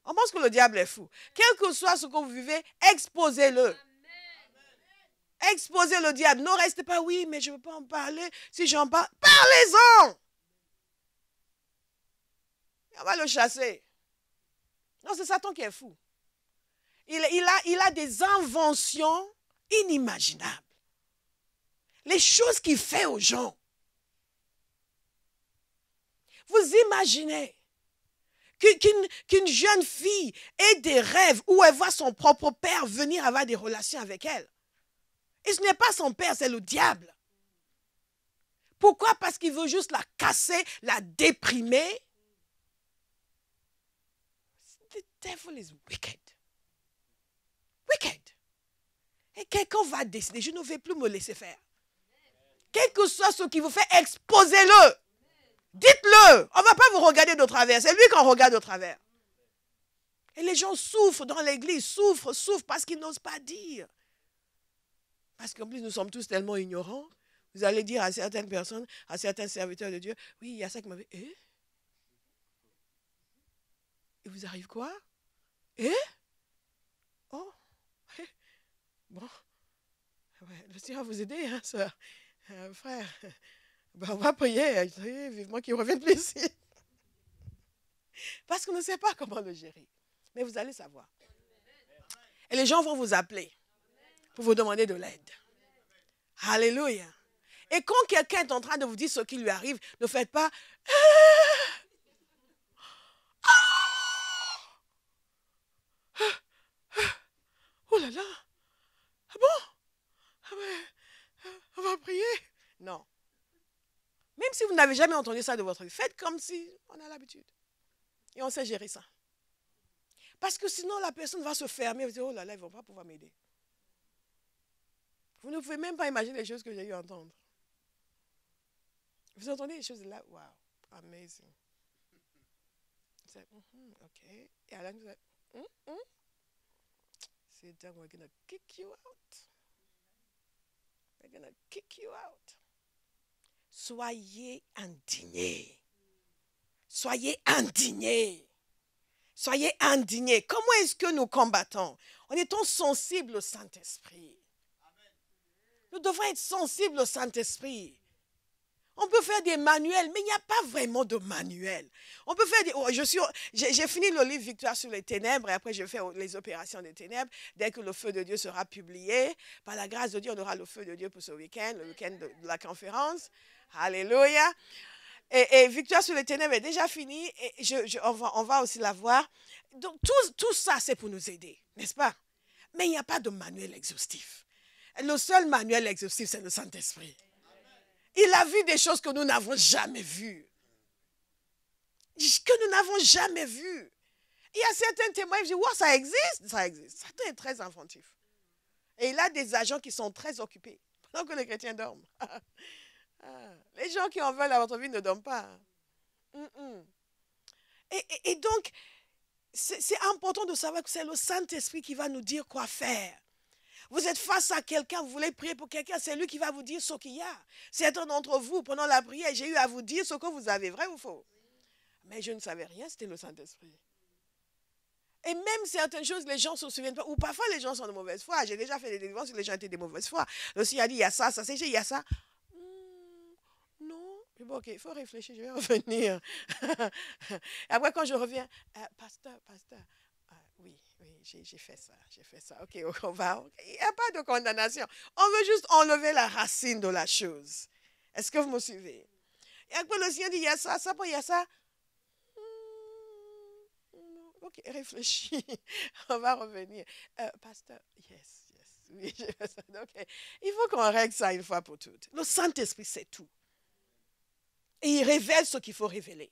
On pense que le diable est fou. Quel que soit ce que vous vivez, exposez-le. Exposez le diable. Ne restez pas, oui, mais je ne veux pas en parler. Si j'en parle, parlez-en. On va le chasser. Non, c'est Satan qui est fou. Il a des inventions inimaginables. Les choses qu'il fait aux gens. Vous imaginez qu'une jeune fille ait des rêves où elle voit son propre père venir avoir des relations avec elle. Et ce n'est pas son père, c'est le diable. Pourquoi? Parce qu'il veut juste la casser, la déprimer. The devil is wicked. Wicked. Et quelqu'un va décider, je ne vais plus me laisser faire. Quel que soit ce qui vous fait, exposez-le. Dites-le. On ne va pas vous regarder de travers. C'est lui qu'on regarde de travers. Et les gens souffrent dans l'église, souffrent parce qu'ils n'osent pas dire. Parce qu'en plus, nous sommes tous tellement ignorants. Vous allez dire à certaines personnes, à certains serviteurs de Dieu, oui, il y a ça qui m'avait... Et vous arrive quoi? Oh, bon. Ouais, le Seigneur va vous aider, hein, soeur. Frère, ben, on va prier, vivement qu'il revienne plus ici. Parce qu'on ne sait pas comment le gérer. Mais vous allez savoir. Et les gens vont vous appeler pour vous demander de l'aide. Alléluia. Et quand quelqu'un est en train de vous dire ce qui lui arrive, ne faites pas... Oh là là. Ah bon? Ah ouais, on va prier. Non. Même si vous n'avez jamais entendu ça de votre vie, faites comme si on a l'habitude. Et on sait gérer ça. Parce que sinon, la personne va se fermer et vous dire, oh là là, ils ne vont pas pouvoir m'aider. Vous ne pouvez même pas imaginer les choses que j'ai eu à entendre. Vous entendez les choses là? Wow, amazing. OK. Et Alan vous dit, sit down, we're going to kick you out. We're going to kick you out. Soyez indignés. Soyez indignés. Soyez indignés. Comment est-ce que nous combattons? En étant sensibles au Saint-Esprit. Nous devons être sensibles au Saint-Esprit. On peut faire des manuels, mais il n'y a pas vraiment de manuel. On peut faire des... Oh, j'ai fini le livre Victoire sur les ténèbres et après je fais les opérations des ténèbres. Dès que le feu de Dieu sera publié, par la grâce de Dieu, on aura le feu de Dieu pour ce week-end, le week-end de la conférence. Alléluia. Et Victoire sur les ténèbres est déjà fini et on va aussi la voir. Donc tout ça, c'est pour nous aider, n'est-ce pas? Mais il n'y a pas de manuel exhaustif. Le seul manuel exhaustif, c'est le Saint-Esprit. Il a vu des choses que nous n'avons jamais vues. Que nous n'avons jamais vues. Il y a certains témoins qui disent, wow, ça existe. Ça existe. Satan est très inventif. Et il a des agents qui sont très occupés pendant que les chrétiens dorment. Les gens qui en veulent à votre vie ne dorment pas. Et donc, c'est important de savoir que c'est le Saint-Esprit qui va nous dire quoi faire. Vous êtes face à quelqu'un, vous voulez prier pour quelqu'un, c'est lui qui va vous dire ce qu'il y a. Certains d'entre vous, pendant la prière, j'ai eu à vous dire ce que vous avez, vrai ou faux? Mais je ne savais rien, c'était le Saint-Esprit. Et même certaines choses, les gens ne se souviennent pas. Ou parfois, les gens sont de mauvaise foi. J'ai déjà fait des délivrances où les gens étaient de mauvaise foi. Le Seigneur a dit, il y a ça, ça, c'est il y a ça. Non. Bon, ok, il faut réfléchir, je vais revenir. Après, quand je reviens, pasteur, oui, j'ai fait ça. Ok, on va. Il n'y a pas de condamnation. On veut juste enlever la racine de la chose. Est-ce que vous me suivez? Et après, le Seigneur dit, il y a ça, il y a ça. Ok, réfléchis. On va revenir. Pasteur, yes. Oui, j'ai fait ça. Okay. Il faut qu'on règle ça une fois pour toutes. Le Saint-Esprit, c'est tout. Et il révèle ce qu'il faut révéler.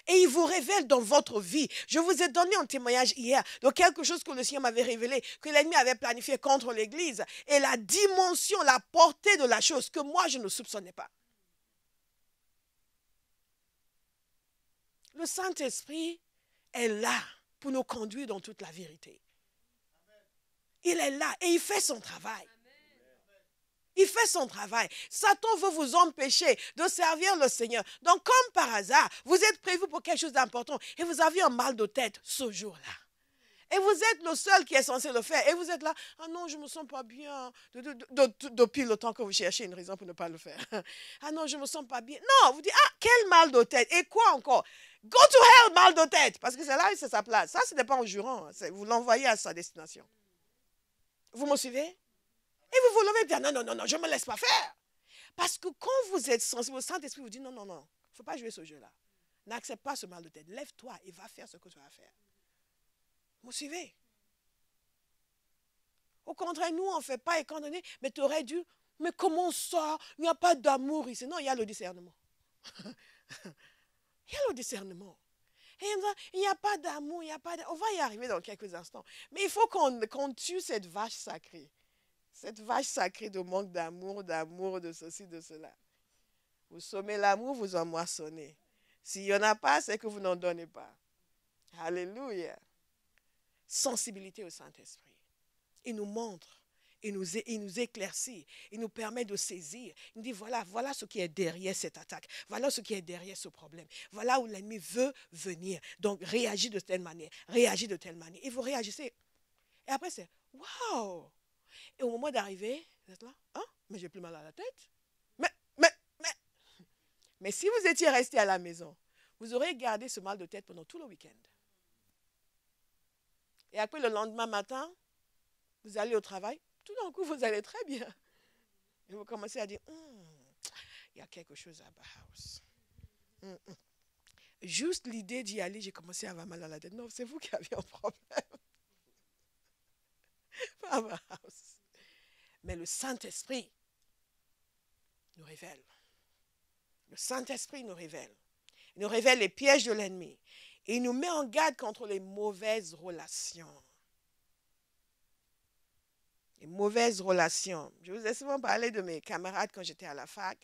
Et il vous révèle dans votre vie. Je vous ai donné un témoignage hier de quelque chose que le Seigneur m'avait révélé, que l'ennemi avait planifié contre l'Église. Et la dimension, la portée de la chose que moi, je ne soupçonnais pas. Le Saint-Esprit est là pour nous conduire dans toute la vérité. Il est là et il fait son travail. Il fait son travail. Satan veut vous empêcher de servir le Seigneur. Donc, comme par hasard, vous êtes prévu pour quelque chose d'important et vous avez un mal de tête ce jour-là. Et vous êtes le seul qui est censé le faire. Et vous êtes là, ah non, je ne me sens pas bien. Depuis le temps que vous cherchez une raison pour ne pas le faire. Ah non, je ne me sens pas bien. Non, vous dites, ah, quel mal de tête. Et quoi encore? Go to hell, mal de tête. Parce que c'est là où c'est sa place. Ça, ce n'est pas en jurant. Vous l'envoyez à sa destination. Vous me suivez? Et vous vous levez et dites, non, non, non, non, je ne me laisse pas faire. Parce que quand vous êtes sensible, le Saint-Esprit vous dit, non, non, non, il ne faut pas jouer ce jeu-là. N'accepte pas ce mal de tête. Lève-toi et va faire ce que tu vas faire. Vous suivez? Au contraire, nous, on ne fait pas économie, mais tu aurais dû, mais comment ça? Il n'y a pas d'amour ici. Non, il y a le discernement. Il y a le discernement. Et il n'y a pas d'amour, il n'y a pas d'amour. On va y arriver dans quelques instants. Mais il faut qu'on tue cette vache sacrée. Cette vache sacrée de manque d'amour, de ceci, de cela. Vous sommez l'amour, vous en moissonnez. S'il n'y en a pas, c'est que vous n'en donnez pas. Alléluia. Sensibilité au Saint-Esprit. Il nous montre, il nous éclaircit, il nous permet de saisir. Il nous dit, voilà ce qui est derrière cette attaque. Voilà ce qui est derrière ce problème. Voilà où l'ennemi veut venir. Donc, réagis de telle manière. Réagis de telle manière. Et vous réagissez. Et après, c'est, waouh! Et au moment d'arriver, vous êtes là, hein? Mais j'ai plus mal à la tête. Mais si vous étiez resté à la maison, vous aurez gardé ce mal de tête pendant tout le week-end. Et après, le lendemain matin, vous allez au travail, tout d'un coup, vous allez très bien. Et vous commencez à dire, il y a quelque chose à Bauhaus. Juste l'idée d'y aller, j'ai commencé à avoir mal à la tête. Non, c'est vous qui aviez un problème. Pas Bauhaus. Mais le Saint-Esprit nous révèle. Le Saint-Esprit nous révèle. Il nous révèle les pièges de l'ennemi. Et il nous met en garde contre les mauvaises relations. Les mauvaises relations. Je vous ai souvent parlé de mes camarades quand j'étais à la fac.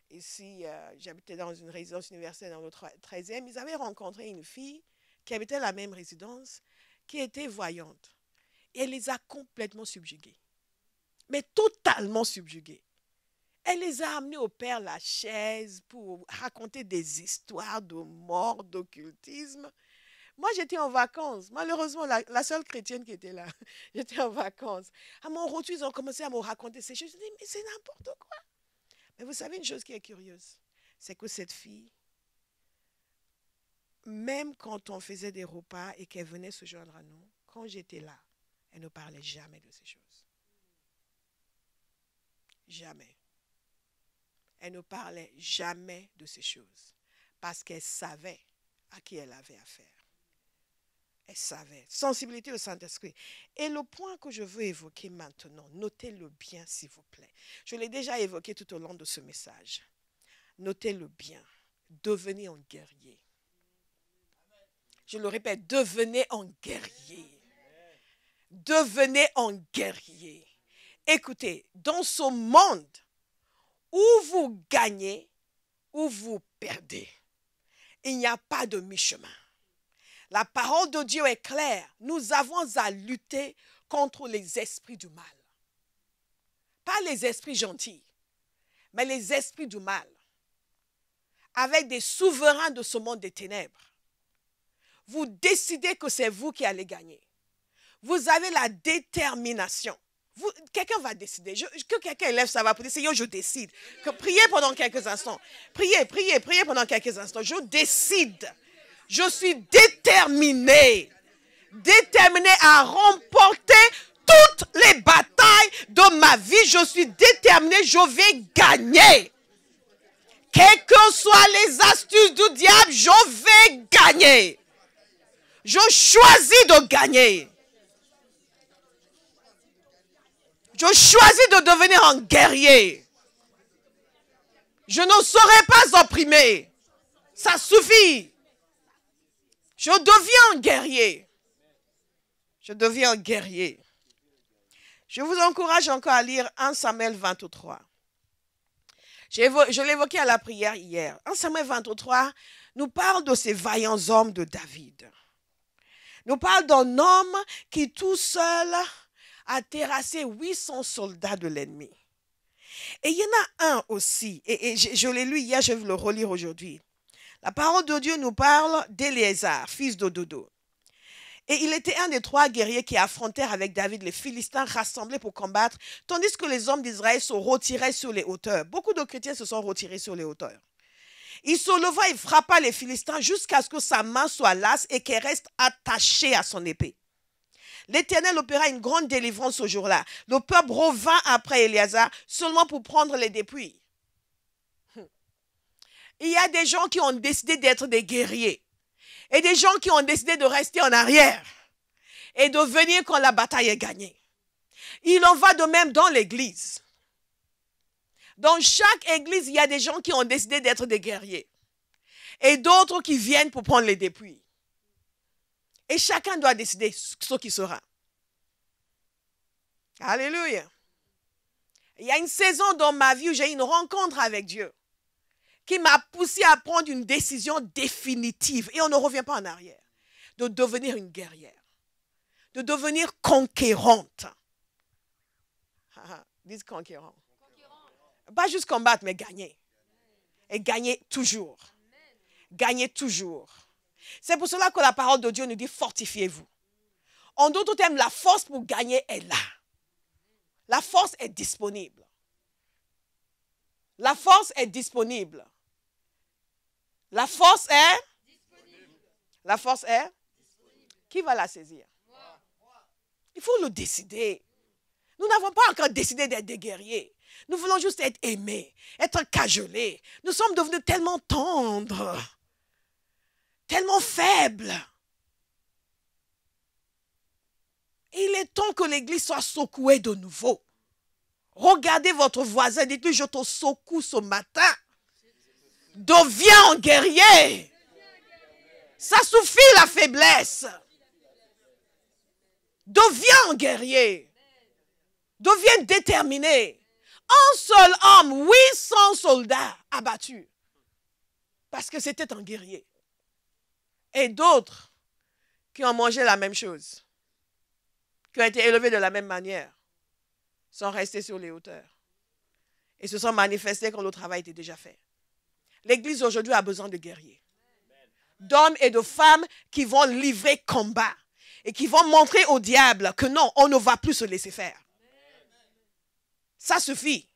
Ici, j'habitais dans une résidence universitaire dans le 13e. Ils avaient rencontré une fille qui habitait la même résidence, qui était voyante. Et elle les a complètement subjugués. Mais totalement subjugués. Elle les a amenés au Père Lachaise pour raconter des histoires de mort, d'occultisme. Moi, j'étais en vacances. Malheureusement, la seule chrétienne qui était là, j'étais en vacances. À mon retour, ils ont commencé à me raconter ces choses. Je dis, mais c'est n'importe quoi. Mais vous savez une chose qui est curieuse, c'est que cette fille, même quand on faisait des repas et qu'elle venait se joindre à nous, quand j'étais là, elle ne parlait jamais de ces choses. Jamais. Elle ne parlait jamais de ces choses parce qu'elle savait à qui elle avait affaire. Elle savait. Sensibilité au Saint-Esprit. Et le point que je veux évoquer maintenant, notez-le bien s'il vous plaît. Je l'ai déjà évoqué tout au long de ce message. Notez-le bien. Devenez un guerrier. Je le répète, devenez un guerrier. Devenez un guerrier. Écoutez, dans ce monde où vous gagnez, où vous perdez, il n'y a pas de mi-chemin. La parole de Dieu est claire. Nous avons à lutter contre les esprits du mal. Pas les esprits gentils, mais les esprits du mal. Avec des souverains de ce monde des ténèbres. Vous décidez que c'est vous qui allez gagner. Vous avez la détermination. Quelqu'un va décider. Que quelqu'un lève sa voix pour dire, Seigneur, je décide. Priez pendant quelques instants. Priez pendant quelques instants. Je décide. Je suis déterminé à remporter toutes les batailles de ma vie. Je suis déterminé, je vais gagner. Quelles que soient les astuces du diable, je vais gagner. Je choisis de gagner. Je choisis de devenir un guerrier. Je ne serai pas opprimé. Ça suffit. Je deviens un guerrier. Je deviens un guerrier. Je vous encourage encore à lire 1 Samuel 23. Je l'ai évoqué à la prière hier. 1 Samuel 23 nous parle de ces vaillants hommes de David. Nous parle d'un homme qui tout seul a terrassé 800 soldats de l'ennemi. Et il y en a un aussi, et je l'ai lu hier, je vais le relire aujourd'hui. La parole de Dieu nous parle d'Éléazar, fils de Dodo. Et il était un des 3 guerriers qui affrontèrent avec David les Philistins rassemblés pour combattre, tandis que les hommes d'Israël se retiraient sur les hauteurs. Beaucoup de chrétiens se sont retirés sur les hauteurs. Il se leva et frappa les Philistins jusqu'à ce que sa main soit lasse et qu'elle reste attachée à son épée. L'Éternel opéra une grande délivrance ce jour-là. Le peuple revint après Éléazar seulement pour prendre les dépouilles. Il y a des gens qui ont décidé d'être des guerriers. Et des gens qui ont décidé de rester en arrière. Et de venir quand la bataille est gagnée. Il en va de même dans l'église. Dans chaque église, il y a des gens qui ont décidé d'être des guerriers. Et d'autres qui viennent pour prendre les dépouilles. Et chacun doit décider ce qui sera. Alléluia. Il y a une saison dans ma vie où j'ai eu une rencontre avec Dieu qui m'a poussé à prendre une décision définitive. Et on ne revient pas en arrière. De devenir une guerrière. De devenir conquérante. Dis conquérant. Pas juste combattre, mais gagner. Et gagner toujours. Gagner toujours. C'est pour cela que la parole de Dieu nous dit fortifiez-vous. En d'autres termes, la force pour gagner est là. La force est disponible. La force est disponible. La force est disponible. La force est disponible. Qui va la saisir? Il faut le décider. Nous n'avons pas encore décidé d'être des guerriers. Nous voulons juste être aimés, être cajolés. Nous sommes devenus tellement tendres, tellement faibles. Et il est temps que l'Église soit secouée de nouveau. Regardez votre voisin, dites-lui, je te secoue ce matin. Deviens un guerrier. Ça suffit la faiblesse. Deviens un guerrier. Deviens déterminé. Un seul homme, 800 soldats abattus. Parce que c'était un guerrier. Et d'autres qui ont mangé la même chose, qui ont été élevés de la même manière, sont restés sur les hauteurs. Et se sont manifestés quand le travail était déjà fait. L'Église aujourd'hui a besoin de guerriers. D'hommes et de femmes qui vont livrer combat. Et qui vont montrer au diable que non, on ne va plus se laisser faire. Ça suffit.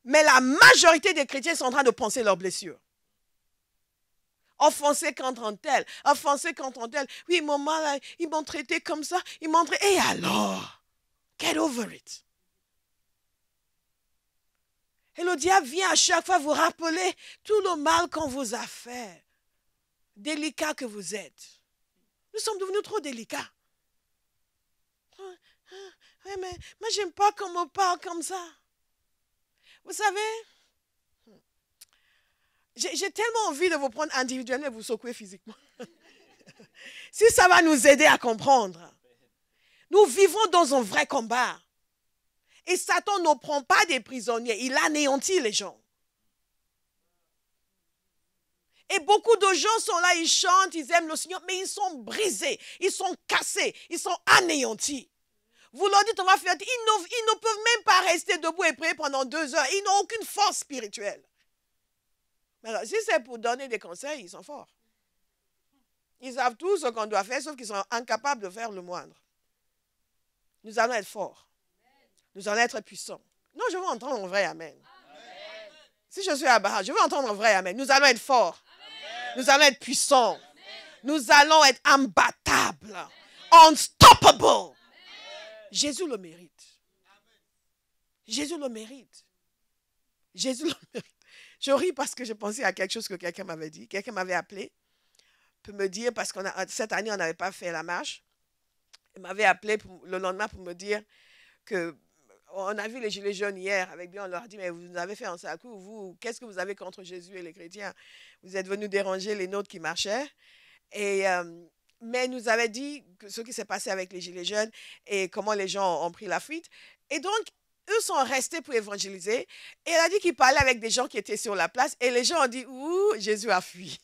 Mais la majorité des chrétiens sont en train de penser leurs blessures. Offensé contre tel, offensé contre tel. Oui, maman, là, ils m'ont traité comme ça. Ils m'ont traité. Et alors? Get over it. Et le diable vient à chaque fois vous rappeler tout le mal qu'on vous a fait. Délicat que vous êtes. Nous sommes devenus trop délicats. Oui, mais moi, j'aime pas qu'on me parle comme ça. Vous savez, j'ai tellement envie de vous prendre individuellement et vous secouer physiquement. Si ça va nous aider à comprendre. Nous vivons dans un vrai combat. Et Satan ne prend pas des prisonniers. Il anéantit les gens. Et beaucoup de gens sont là, ils chantent, ils aiment le Seigneur, mais ils sont brisés, ils sont cassés, ils sont anéantis. Vous leur dites, on va faire, ils ne peuvent même pas rester debout et prier pendant 2 heures. Ils n'ont aucune force spirituelle. Mais alors, si c'est pour donner des conseils, ils sont forts. Ils savent tout ce qu'on doit faire, sauf qu'ils sont incapables de faire le moindre. Nous allons être forts. Nous allons être puissants. Non, je veux entendre un vrai amen. Amen. Si je suis à Baha, je veux entendre un vrai amen. Nous allons être forts. Amen. Nous allons être puissants. Amen. Nous allons être imbattables. Amen. Unstoppable. Amen. Jésus le mérite. Jésus le mérite. Jésus le mérite. Je ris parce que je pensais à quelque chose que quelqu'un m'avait dit. Quelqu'un m'avait appelé pour me dire, parce que cette année, on n'avait pas fait la marche. Il m'avait appelé le lendemain pour me dire qu'on a vu les gilets jaunes hier avec bien, on leur a dit, mais vous avez fait un sacou, vous, qu'est-ce que vous avez contre Jésus et les chrétiens? Vous êtes venus déranger les nôtres qui marchaient. Mais nous avait dit ce qui s'est passé avec les gilets jaunes et comment les gens ont pris la fuite. Et donc, eux sont restés pour évangéliser. Et elle a dit qu'il parlait avec des gens qui étaient sur la place. Et les gens ont dit, ouh, Jésus a fui.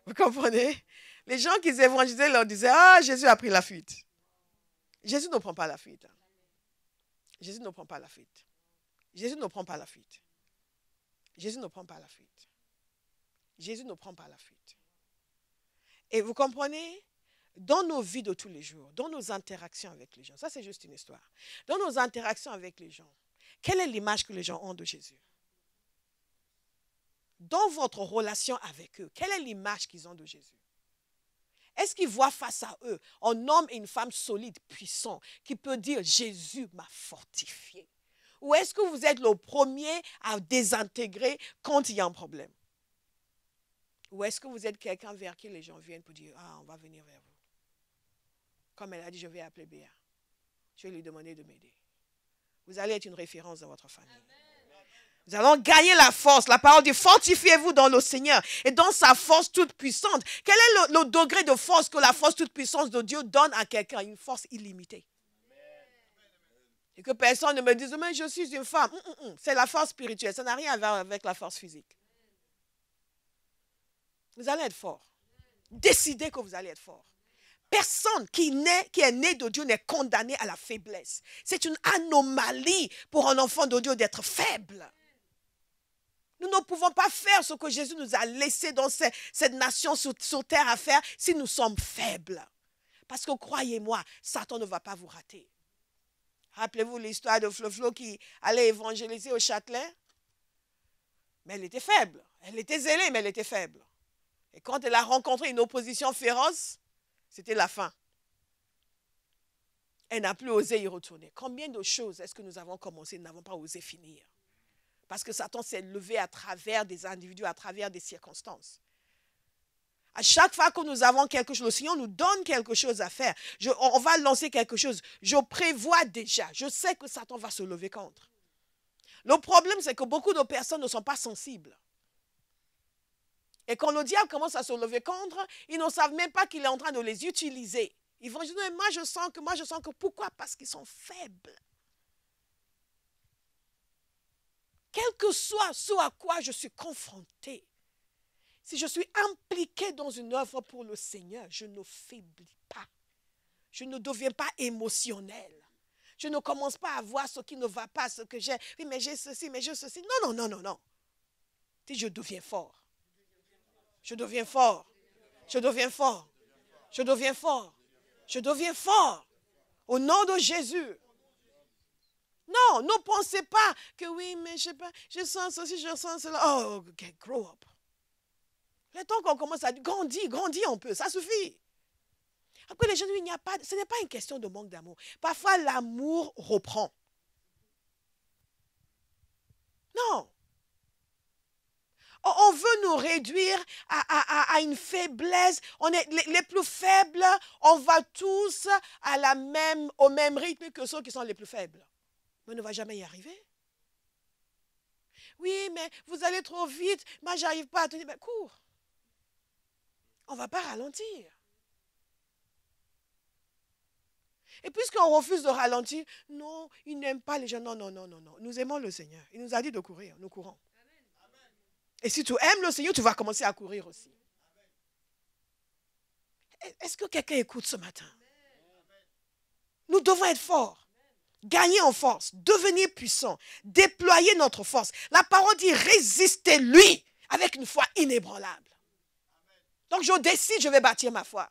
Vous comprenez? Les gens qui évangélisaient leur disaient, ah, Jésus a pris la fuite. Jésus ne prend pas la fuite. Jésus ne prend pas la fuite. Jésus ne prend pas la fuite. Jésus ne prend pas la fuite. Jésus ne prend pas la fuite. Et vous comprenez, dans nos vies de tous les jours, dans nos interactions avec les gens, ça c'est juste une histoire, dans nos interactions avec les gens, quelle est l'image que les gens ont de Jésus? Dans votre relation avec eux, quelle est l'image qu'ils ont de Jésus? Est-ce qu'ils voient face à eux un homme et une femme solides, puissants, qui peut dire « Jésus m'a fortifié » ou est-ce que vous êtes le premier à désintégrer quand il y a un problème? Ou est-ce que vous êtes quelqu'un vers qui les gens viennent pour dire « Ah, on va venir vers vous ». Comme elle a dit, je vais appeler Béa. Je vais lui demander de m'aider. Vous allez être une référence dans votre famille. Amen. Nous allons gagner la force. La parole dit, fortifiez-vous dans le Seigneur et dans sa force toute puissante. Quel est le degré de force que la force toute puissante de Dieu donne à quelqu'un? Une force illimitée. Et que personne ne me dise, mais je suis une femme. C'est la force spirituelle. Ça n'a rien à voir avec la force physique. Vous allez être fort. Décidez que vous allez être fort. Personne qui est né de Dieu n'est condamné à la faiblesse. C'est une anomalie pour un enfant de Dieu d'être faible. Nous ne pouvons pas faire ce que Jésus nous a laissé dans cette nation sur terre à faire si nous sommes faibles. Parce que croyez-moi, Satan ne va pas vous rater. Rappelez-vous l'histoire de Flo qui allait évangéliser au Châtelet. Mais elle était faible. Elle était zélée, mais elle était faible. Et quand elle a rencontré une opposition féroce, c'était la fin. Elle n'a plus osé y retourner. Combien de choses est-ce que nous avons commencé, nous n'avons pas osé finir? Parce que Satan s'est levé à travers des individus, à travers des circonstances. À chaque fois que nous avons quelque chose, le Seigneur nous donne quelque chose à faire. On va lancer quelque chose. Je prévois déjà. Je sais que Satan va se lever contre. Le problème, c'est que beaucoup de personnes ne sont pas sensibles. Et quand le diable commence à se lever contre, ils ne savent même pas qu'il est en train de les utiliser. Ils vont dire, moi je sens que, pourquoi? Parce qu'ils sont faibles. Quel que soit ce à quoi je suis confronté, si je suis impliqué dans une œuvre pour le Seigneur, je ne faiblis pas. Je ne deviens pas émotionnel. Je ne commence pas à voir ce qui ne va pas, ce que j'ai. Oui, mais j'ai ceci, mais j'ai ceci. Non. Je deviens fort. Je deviens fort. Je deviens fort. Je deviens fort. Je deviens fort. Au nom de Jésus. Non, ne pensez pas que oui, mais je sais pas, je sens ceci, je sens cela. Oh, okay, grow up. Le temps qu'on commence à dire, grandis un peu, ça suffit. Après, les gens disent, ce n'est pas une question de manque d'amour. Parfois, l'amour reprend. Non. On veut nous réduire à une faiblesse. On est les plus faibles, on va tous au même rythme que ceux qui sont les plus faibles. Mais on ne va jamais y arriver. Oui, mais vous allez trop vite. Moi, je n'arrive pas à tenir. Mais cours. On ne va pas ralentir. Et puisqu'on refuse de ralentir, non, il n'aime pas les gens. Non. Nous aimons le Seigneur. Il nous a dit de courir. Nous courons. Et si tu aimes le Seigneur, tu vas commencer à courir aussi. Est-ce que quelqu'un écoute ce matin? Nous devons être forts. Gagner en force, devenir puissant, déployer notre force. La parole dit, résistez-lui avec une foi inébranlable. Donc je décide, je vais bâtir ma foi.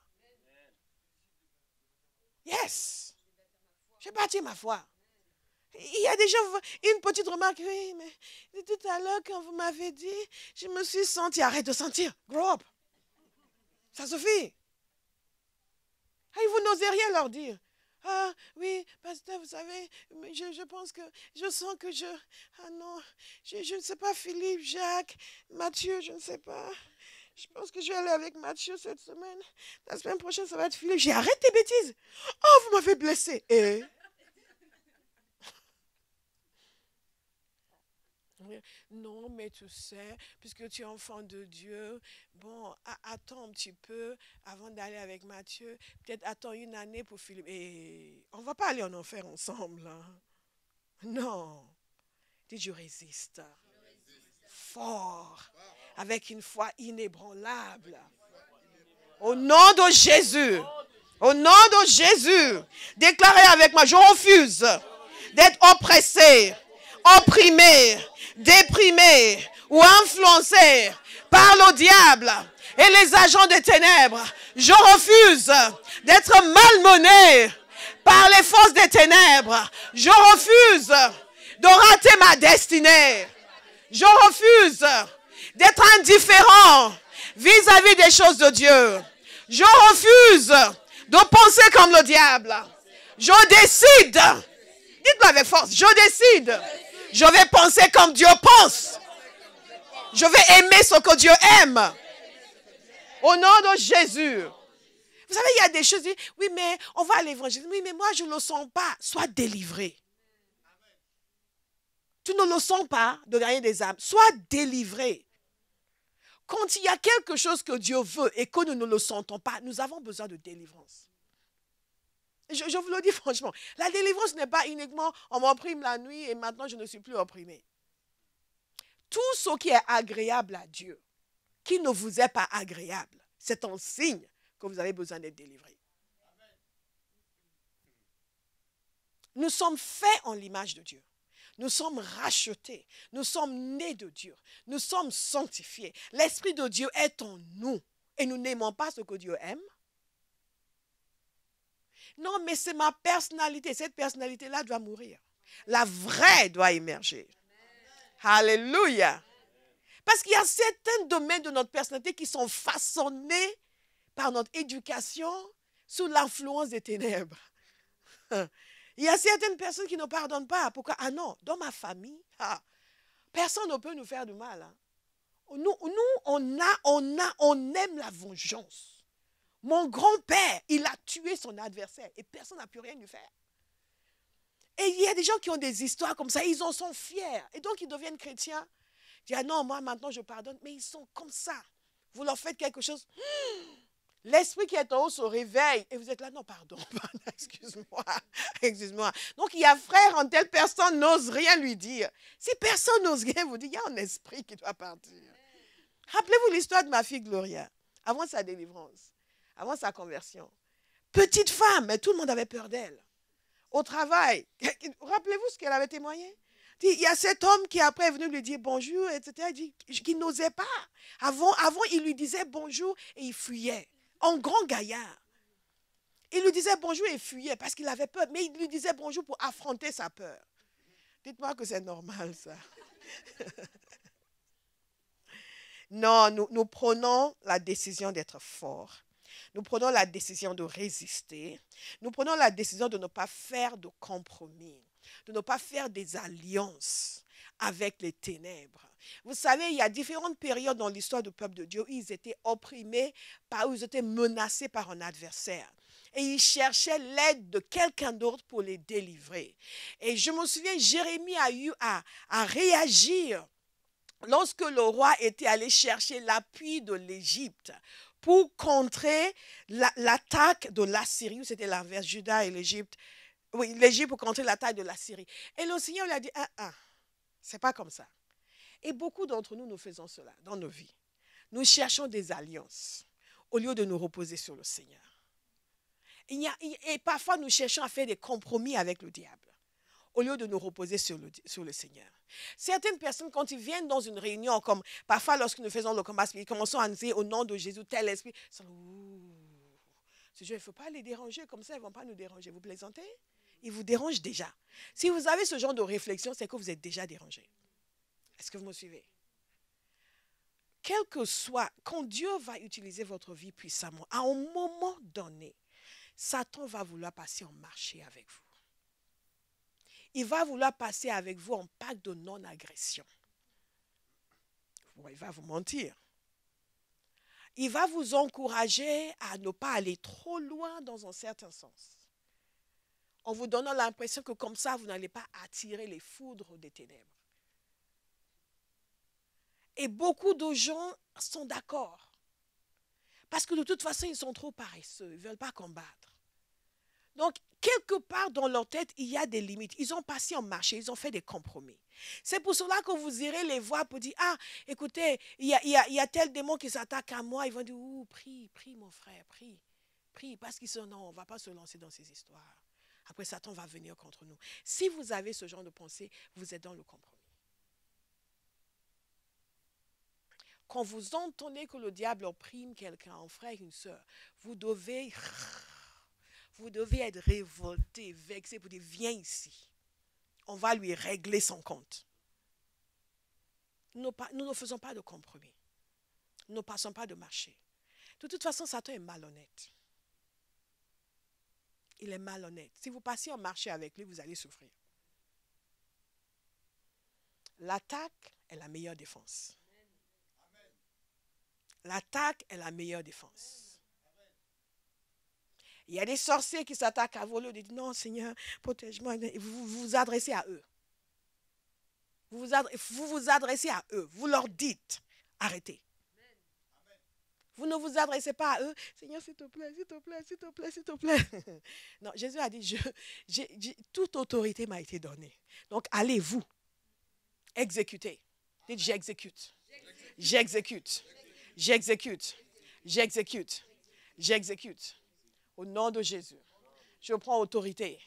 Yes. Je vais bâtir ma foi. Il y a déjà une petite remarque, oui, mais tout à l'heure quand vous m'avez dit, je me suis senti, arrête de sentir, grow up. Ça suffit. Et vous n'osez rien leur dire. Ah oui, pasteur, vous savez, je pense que, je sens que ah non, je ne sais pas, Philippe, Jacques, Mathieu, je ne sais pas. Je pense que je vais aller avec Mathieu cette semaine. La semaine prochaine, ça va être Philippe. J'ai arrêté tes bêtises. Oh, vous m'avez blessé. Et non, mais tu sais, puisque tu es enfant de Dieu, bon, attends un petit peu avant d'aller avec Mathieu. Peut-être attends une année pour Philippe. Et on ne va pas aller en enfer ensemble. Hein? Non. Dis, je résiste. Fort. Avec une foi inébranlable. Au nom de Jésus. Au nom de Jésus, déclarez avec moi, je refuse d'être oppressé, opprimé, déprimé ou influencé par le diable et les agents des ténèbres. Je refuse d'être malmené par les forces des ténèbres. Je refuse de rater ma destinée. Je refuse d'être indifférent vis-à-vis des choses de Dieu. Je refuse de penser comme le diable. Je décide. Dites-le avec force. Je décide. Je vais penser comme Dieu pense. Je vais aimer ce que Dieu aime. Au nom de Jésus. Vous savez, il y a des choses. Oui, mais on va à l'évangile. Oui, mais moi, je ne le sens pas. Sois délivré. Tu ne le sens pas de gagner des âmes. Sois délivré. Quand il y a quelque chose que Dieu veut et que nous ne le sentons pas, nous avons besoin de délivrance. Je vous le dis franchement. La délivrance n'est pas uniquement on m'opprime la nuit et maintenant je ne suis plus opprimé. Tout ce qui est agréable à Dieu, qui ne vous est pas agréable, c'est un signe que vous avez besoin d'être délivré. Nous sommes faits en l'image de Dieu. Nous sommes rachetés. Nous sommes nés de Dieu. Nous sommes sanctifiés. L'Esprit de Dieu est en nous. Et nous n'aimons pas ce que Dieu aime. Non, mais c'est ma personnalité. Cette personnalité-là doit mourir. La vraie doit émerger. Alléluia. Parce qu'il y a certains domaines de notre personnalité qui sont façonnés par notre éducation sous l'influence des ténèbres. Il y a certaines personnes qui ne pardonnent pas. Pourquoi? Ah non, dans ma famille, personne ne peut nous faire du mal. Hein. Nous, on aime la vengeance. Mon grand-père, il a tué son adversaire et personne n'a pu rien lui faire. Et il y a des gens qui ont des histoires comme ça, ils en sont fiers. Et donc, ils deviennent chrétiens. Ils disent, ah non, moi, maintenant, je pardonne. Mais ils sont comme ça. Vous leur faites quelque chose. L'esprit qui est en haut se réveille. Et vous êtes là, non, pardon, excuse-moi. Donc, il y a frère en telle personne n'ose rien lui dire. Si personne n'ose rien vous dire, il y a un esprit qui doit partir. Rappelez-vous l'histoire de ma fille Gloria, avant sa délivrance, avant sa conversion. Petite femme, mais tout le monde avait peur d'elle. Au travail, rappelez-vous ce qu'elle avait témoigné? Il y a cet homme qui après est venu lui dire bonjour, etc. Il dit qu'il n'osait pas. Avant, il lui disait bonjour et il fuyait. En grand gaillard. Il lui disait bonjour et il fuyait parce qu'il avait peur. Mais il lui disait bonjour pour affronter sa peur. Dites-moi que c'est normal, ça. Non, nous prenons la décision d'être forts. Nous prenons la décision de résister. Nous prenons la décision de ne pas faire de compromis, de ne pas faire des alliances avec les ténèbres. Vous savez, il y a différentes périodes dans l'histoire du peuple de Dieu où ils étaient opprimés, où ils étaient menacés par un adversaire. Et ils cherchaient l'aide de quelqu'un d'autre pour les délivrer. Et je me souviens, Jérémie a eu à réagir lorsque le roi était allé chercher l'appui de l'Égypte pour contrer l'attaque de l'Assyrie, c'était l'inverse, Juda et l'Égypte. Oui, l'Égypte pour contrer l'attaque de l'Assyrie. Et le Seigneur lui a dit, c'est pas comme ça. Et beaucoup d'entre nous, nous faisons cela dans nos vies. Nous cherchons des alliances au lieu de nous reposer sur le Seigneur. Et parfois, nous cherchons à faire des compromis avec le diable au lieu de nous reposer sur le Seigneur. Certaines personnes, quand ils viennent dans une réunion, comme parfois lorsque nous faisons le combat spirituel, commençons à nous dire au nom de Jésus, tel esprit, il ne faut pas les déranger comme ça, ils ne vont pas nous déranger. Vous plaisantez? Ils vous dérangent déjà. Si vous avez ce genre de réflexion, c'est que vous êtes déjà dérangé. Est-ce que vous me suivez? Quel que soit, quand Dieu va utiliser votre vie puissamment, à un moment donné, Satan va vouloir passer en marché avec vous. Il va vouloir passer avec vous en pacte de non-agression. Bon, il va vous mentir. Il va vous encourager à ne pas aller trop loin dans un certain sens. En vous donnant l'impression que comme ça, vous n'allez pas attirer les foudres des ténèbres. Et beaucoup de gens sont d'accord. Parce que de toute façon, ils sont trop paresseux. Ils ne veulent pas combattre. Donc, quelque part dans leur tête, il y a des limites. Ils ont passé en marché, ils ont fait des compromis. C'est pour cela que vous irez les voir pour dire, écoutez, il y a tel démon qui s'attaque à moi. Ils vont dire, prie mon frère, prie. Prie, parce qu'ils sont, non, on ne va pas se lancer dans ces histoires. Après, Satan va venir contre nous. Si vous avez ce genre de pensée, vous êtes dans le compromis. Quand vous entendez que le diable opprime quelqu'un, un frère, une soeur, vous devez être révolté, vexé pour dire, viens ici. On va lui régler son compte. Nous ne faisons pas de compromis. Nous ne passons pas de marché. De toute façon, Satan est malhonnête. Il est malhonnête. Si vous passez en marché avec lui, vous allez souffrir. L'attaque est la meilleure défense. L'attaque est la meilleure défense. Il y a des sorciers qui s'attaquent à vous, ils disent non Seigneur, protège-moi. Vous vous adressez à eux. Vous vous adressez à eux. Vous leur dites, arrêtez. Vous ne vous adressez pas à eux. Seigneur, s'il te plaît, s'il te plaît, s'il te plaît, s'il te plaît. Non, Jésus a dit, toute autorité m'a été donnée. Donc, allez-vous, exécutez. Dites, j'exécute. J'exécute. J'exécute. J'exécute. J'exécute. Au nom de Jésus. Je prends autorité.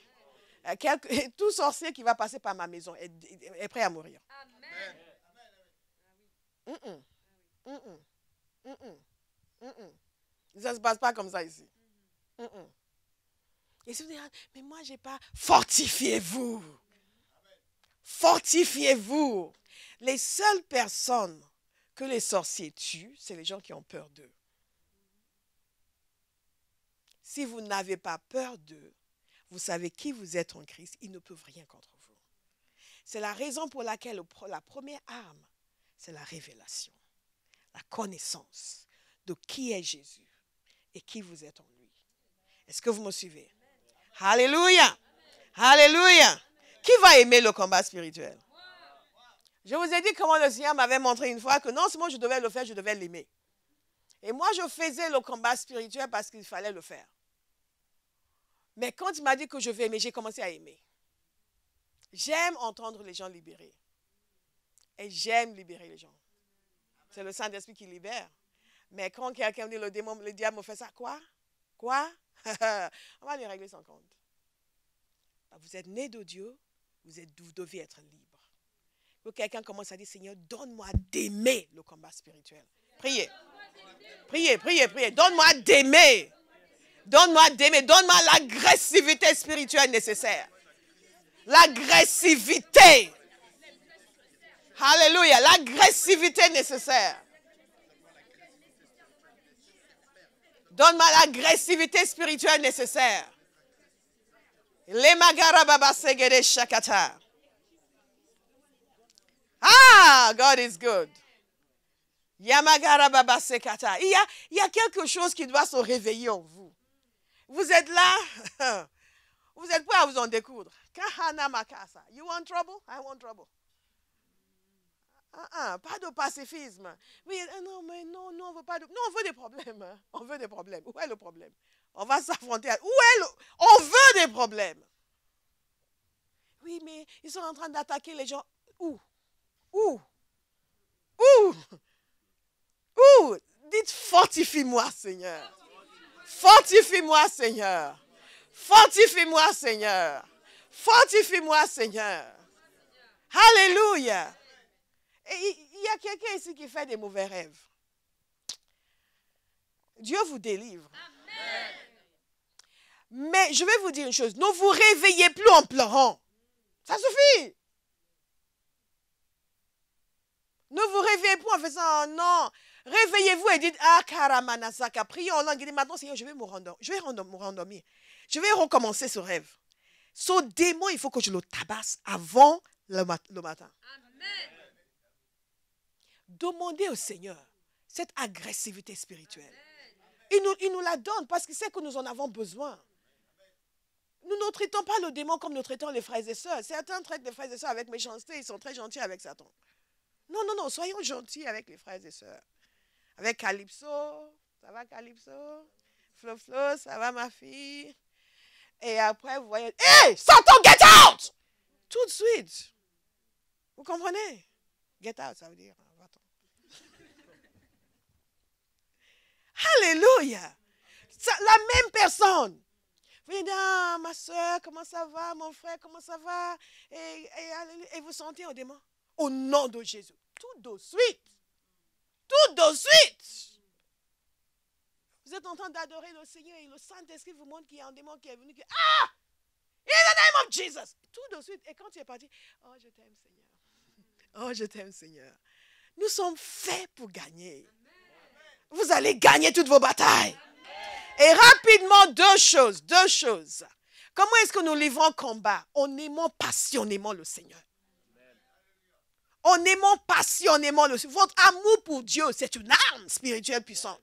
Tout sorcier qui va passer par ma maison est prêt à mourir. Amen. Ça ne se passe pas comme ça ici. Et si vous dites, mais moi, je n'ai pas... Fortifiez-vous. Fortifiez-vous. Les seules personnes que les sorciers tuent, c'est les gens qui ont peur d'eux. Si vous n'avez pas peur d'eux, vous savez qui vous êtes en Christ, ils ne peuvent rien contre vous. C'est la raison pour laquelle la première arme, c'est la révélation, la connaissance de qui est Jésus et qui vous êtes en lui. Est-ce que vous me suivez? Alléluia! Alléluia! Qui va aimer le combat spirituel? Je vous ai dit comment le Seigneur m'avait montré une fois que non seulement je devais le faire, je devais l'aimer. Et moi, je faisais le combat spirituel parce qu'il fallait le faire. Mais quand il m'a dit que je vais aimer, j'ai commencé à aimer. J'aime entendre les gens libérés. Et j'aime libérer les gens. C'est le Saint-Esprit qui libère. Mais quand quelqu'un dit le diable me fait ça, quoi? Quoi? On va lui régler son compte. Vous êtes né de Dieu, vous devez être libre. Quand quelqu'un commence à dire, Seigneur, donne-moi d'aimer le combat spirituel. Priez. Priez, priez, priez. Donne-moi d'aimer. Donne-moi d'aimer. Donne-moi l'agressivité spirituelle nécessaire. L'agressivité. Alléluia. L'agressivité nécessaire. Donne-moi l'agressivité spirituelle nécessaire. Les magarababa segede shakata. Ah, God is good. Yamagarababa sekata. Il y a quelque chose qui doit se réveiller en vous. Vous êtes là. Vous êtes prêts à vous en découdre. Kahana makasa. You want trouble? I want trouble. Pas de pacifisme. Oui, non, mais non, on veut pas de... Non, on veut des problèmes. On veut des problèmes. Où est le problème? On va s'affronter. On veut des problèmes. Oui, mais ils sont en train d'attaquer les gens. Où? Dites, fortifie-moi, Seigneur. Fortifie-moi, Seigneur. Fortifie-moi, Seigneur. Fortifie-moi, Seigneur. Alléluia. Et il y a quelqu'un ici qui fait des mauvais rêves. Dieu vous délivre. Amen. Mais je vais vous dire une chose. Ne vous réveillez plus en pleurant. Ça suffit. Ne vous réveillez plus en faisant non. Réveillez-vous et dites, ah, Karamanasaka, priez en langue. Et dites, maintenant, Seigneur, je vais me rendormir. Je vais recommencer ce rêve. Ce démon, il faut que je le tabasse avant le matin. Amen. Demandez au Seigneur cette agressivité spirituelle. Il nous la donne parce qu'il sait que nous en avons besoin. Nous ne traitons pas le démon comme nous traitons les frères et sœurs. Certains traitent les frères et sœurs avec méchanceté. Ils sont très gentils avec Satan. Non. Soyons gentils avec les frères et sœurs. Avec Calypso. Ça va, Calypso? Flo, ça va, ma fille? Et après, vous voyez, hey, Satan, get out! Tout de suite. Vous comprenez? Get out, ça veut dire, va-t'en. Alléluia. La même personne. Vous dites, ah, ma soeur, comment ça va? Mon frère, comment ça va? Et vous sentez un démon. Au nom de Jésus. Tout de suite. Tout de suite. Vous êtes en train d'adorer le Seigneur et le Saint-Esprit vous montre qu'il y a un démon qui est venu. Ah! In the name of Jesus. Tout de suite. Et quand tu es parti, oh, je t'aime, Seigneur. Oh, je t'aime, Seigneur. Nous sommes faits pour gagner. Vous allez gagner toutes vos batailles. Et rapidement, deux choses. Comment est-ce que nous livrons combat? En aimant passionnément le Seigneur. En aimant passionnément le Seigneur. Votre amour pour Dieu, c'est une arme spirituelle puissante.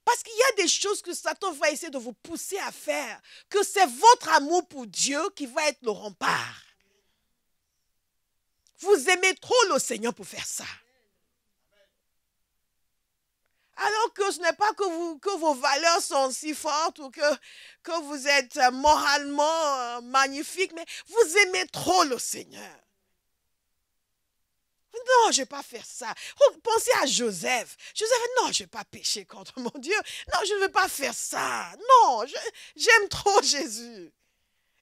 Parce qu'il y a des choses que Satan va essayer de vous pousser à faire, que c'est votre amour pour Dieu qui va être le rempart. Vous aimez trop le Seigneur pour faire ça. Alors que ce n'est pas que vos valeurs sont si fortes ou que vous êtes moralement magnifique, mais vous aimez trop le Seigneur. Non, je ne vais pas faire ça. Pensez à Joseph. Joseph, non, je ne vais pas pécher contre mon Dieu. Non, je ne vais pas faire ça. Non, j'aime trop Jésus.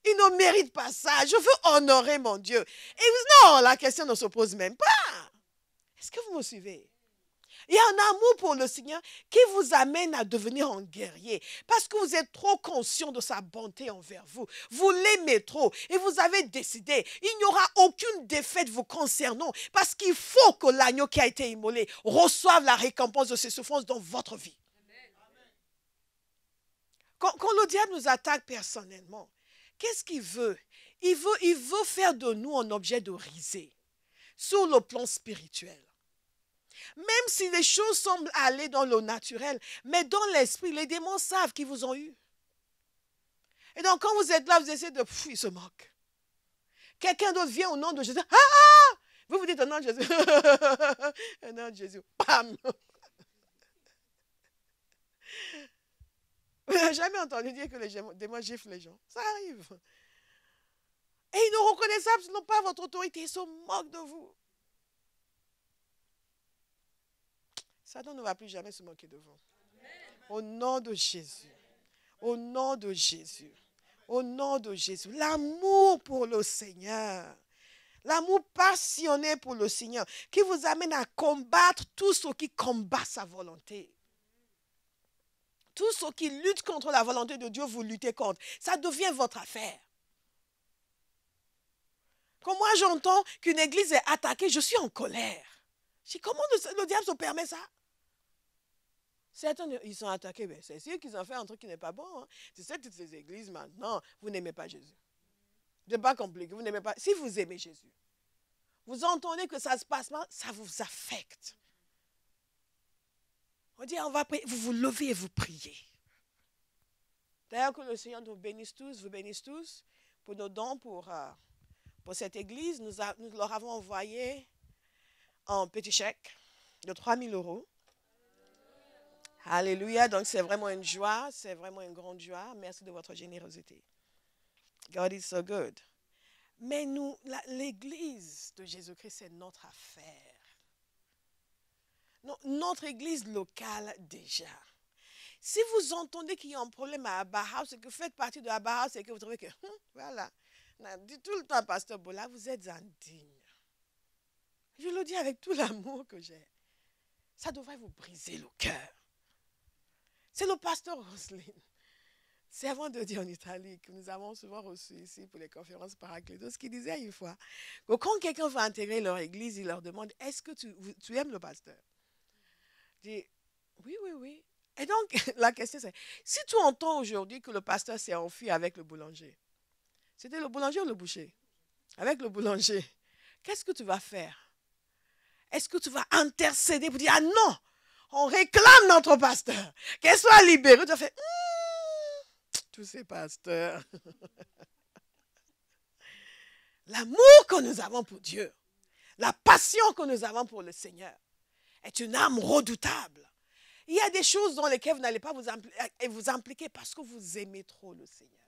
Il ne mérite pas ça. Je veux honorer mon Dieu. Et non, la question ne se pose même pas. Est-ce que vous me suivez? Il y a un amour pour le Seigneur qui vous amène à devenir un guerrier. Parce que vous êtes trop conscient de sa bonté envers vous. Vous l'aimez trop. Et vous avez décidé, il n'y aura aucune défaite vous concernant. Parce qu'il faut que l'agneau qui a été immolé reçoive la récompense de ses souffrances dans votre vie. Quand le diable nous attaque personnellement, qu'est-ce qu'il veut? Il veut faire de nous un objet de risée. Sur le plan spirituel. Même si les choses semblent aller dans le naturel, mais dans l'esprit, les démons savent qu'ils vous ont eu. Et donc, quand vous êtes là, vous essayez de... ils se moquent. Quelqu'un d'autre vient au nom de Jésus. Ah, ah! Vous vous dites au nom de Jésus. Au nom de Jésus. Bam! Vous n'avez jamais entendu dire que les démons giflent les gens. Ça arrive. Et ils ne reconnaissent absolument pas votre autorité. Ils se moquent de vous. Satan ne va plus jamais se moquer de vous. Au nom de Jésus. Au nom de Jésus. Au nom de Jésus. L'amour pour le Seigneur. L'amour passionné pour le Seigneur. Qui vous amène à combattre tout ce qui combat sa volonté. Tout ce qui lutte contre la volonté de Dieu, vous luttez contre. Ça devient votre affaire. Quand moi j'entends qu'une église est attaquée, je suis en colère. Je dis, comment le diable se permet ça? Certains, ils sont attaqués, mais c'est sûr qu'ils ont fait un truc qui n'est pas bon. Hein. C'est ça, toutes ces églises maintenant, vous n'aimez pas Jésus. Ce n'est pas compliqué, vous n'aimez pas. Si vous aimez Jésus, vous entendez que ça se passe mal, ça vous affecte. On dit, on va prier, vous vous levez et vous priez. D'ailleurs, que le Seigneur nous bénisse tous pour nos dons, pour cette église. Nous leur avons envoyé un petit chèque de 3 000 €. Alléluia. Donc, c'est vraiment une joie. C'est vraiment une grande joie. Merci de votre générosité. God is so good. Mais nous, l'église de Jésus-Christ, c'est notre affaire. Notre église locale déjà. Si vous entendez qu'il y a un problème à Abba House et que vous faites partie de Abba House et que vous trouvez que, voilà, dit tout le temps, Pasteur Bola, vous êtes indigne. Je le dis avec tout l'amour que j'ai. Ça devrait vous briser le cœur. C'est le pasteur Roselyne, servant de Dieu en Italie, que nous avons souvent reçu ici pour les conférences Paraclétos, qui disait une fois que quand quelqu'un va intégrer leur église, il leur demande, est-ce que tu aimes le pasteur? Il dit, oui. Et donc, la question c'est, si tu entends aujourd'hui que le pasteur s'est enfui avec le boulanger, c'était le boulanger ou le boucher? Avec le boulanger, qu'est-ce que tu vas faire? Est-ce que tu vas intercéder pour dire, ah non, on réclame notre pasteur, qu'elle soit libérée? Tu as fait, tous ces pasteurs. L'amour que nous avons pour Dieu, la passion que nous avons pour le Seigneur est une âme redoutable. Il y a des choses dans lesquelles vous n'allez pas vous impliquer parce que vous aimez trop le Seigneur.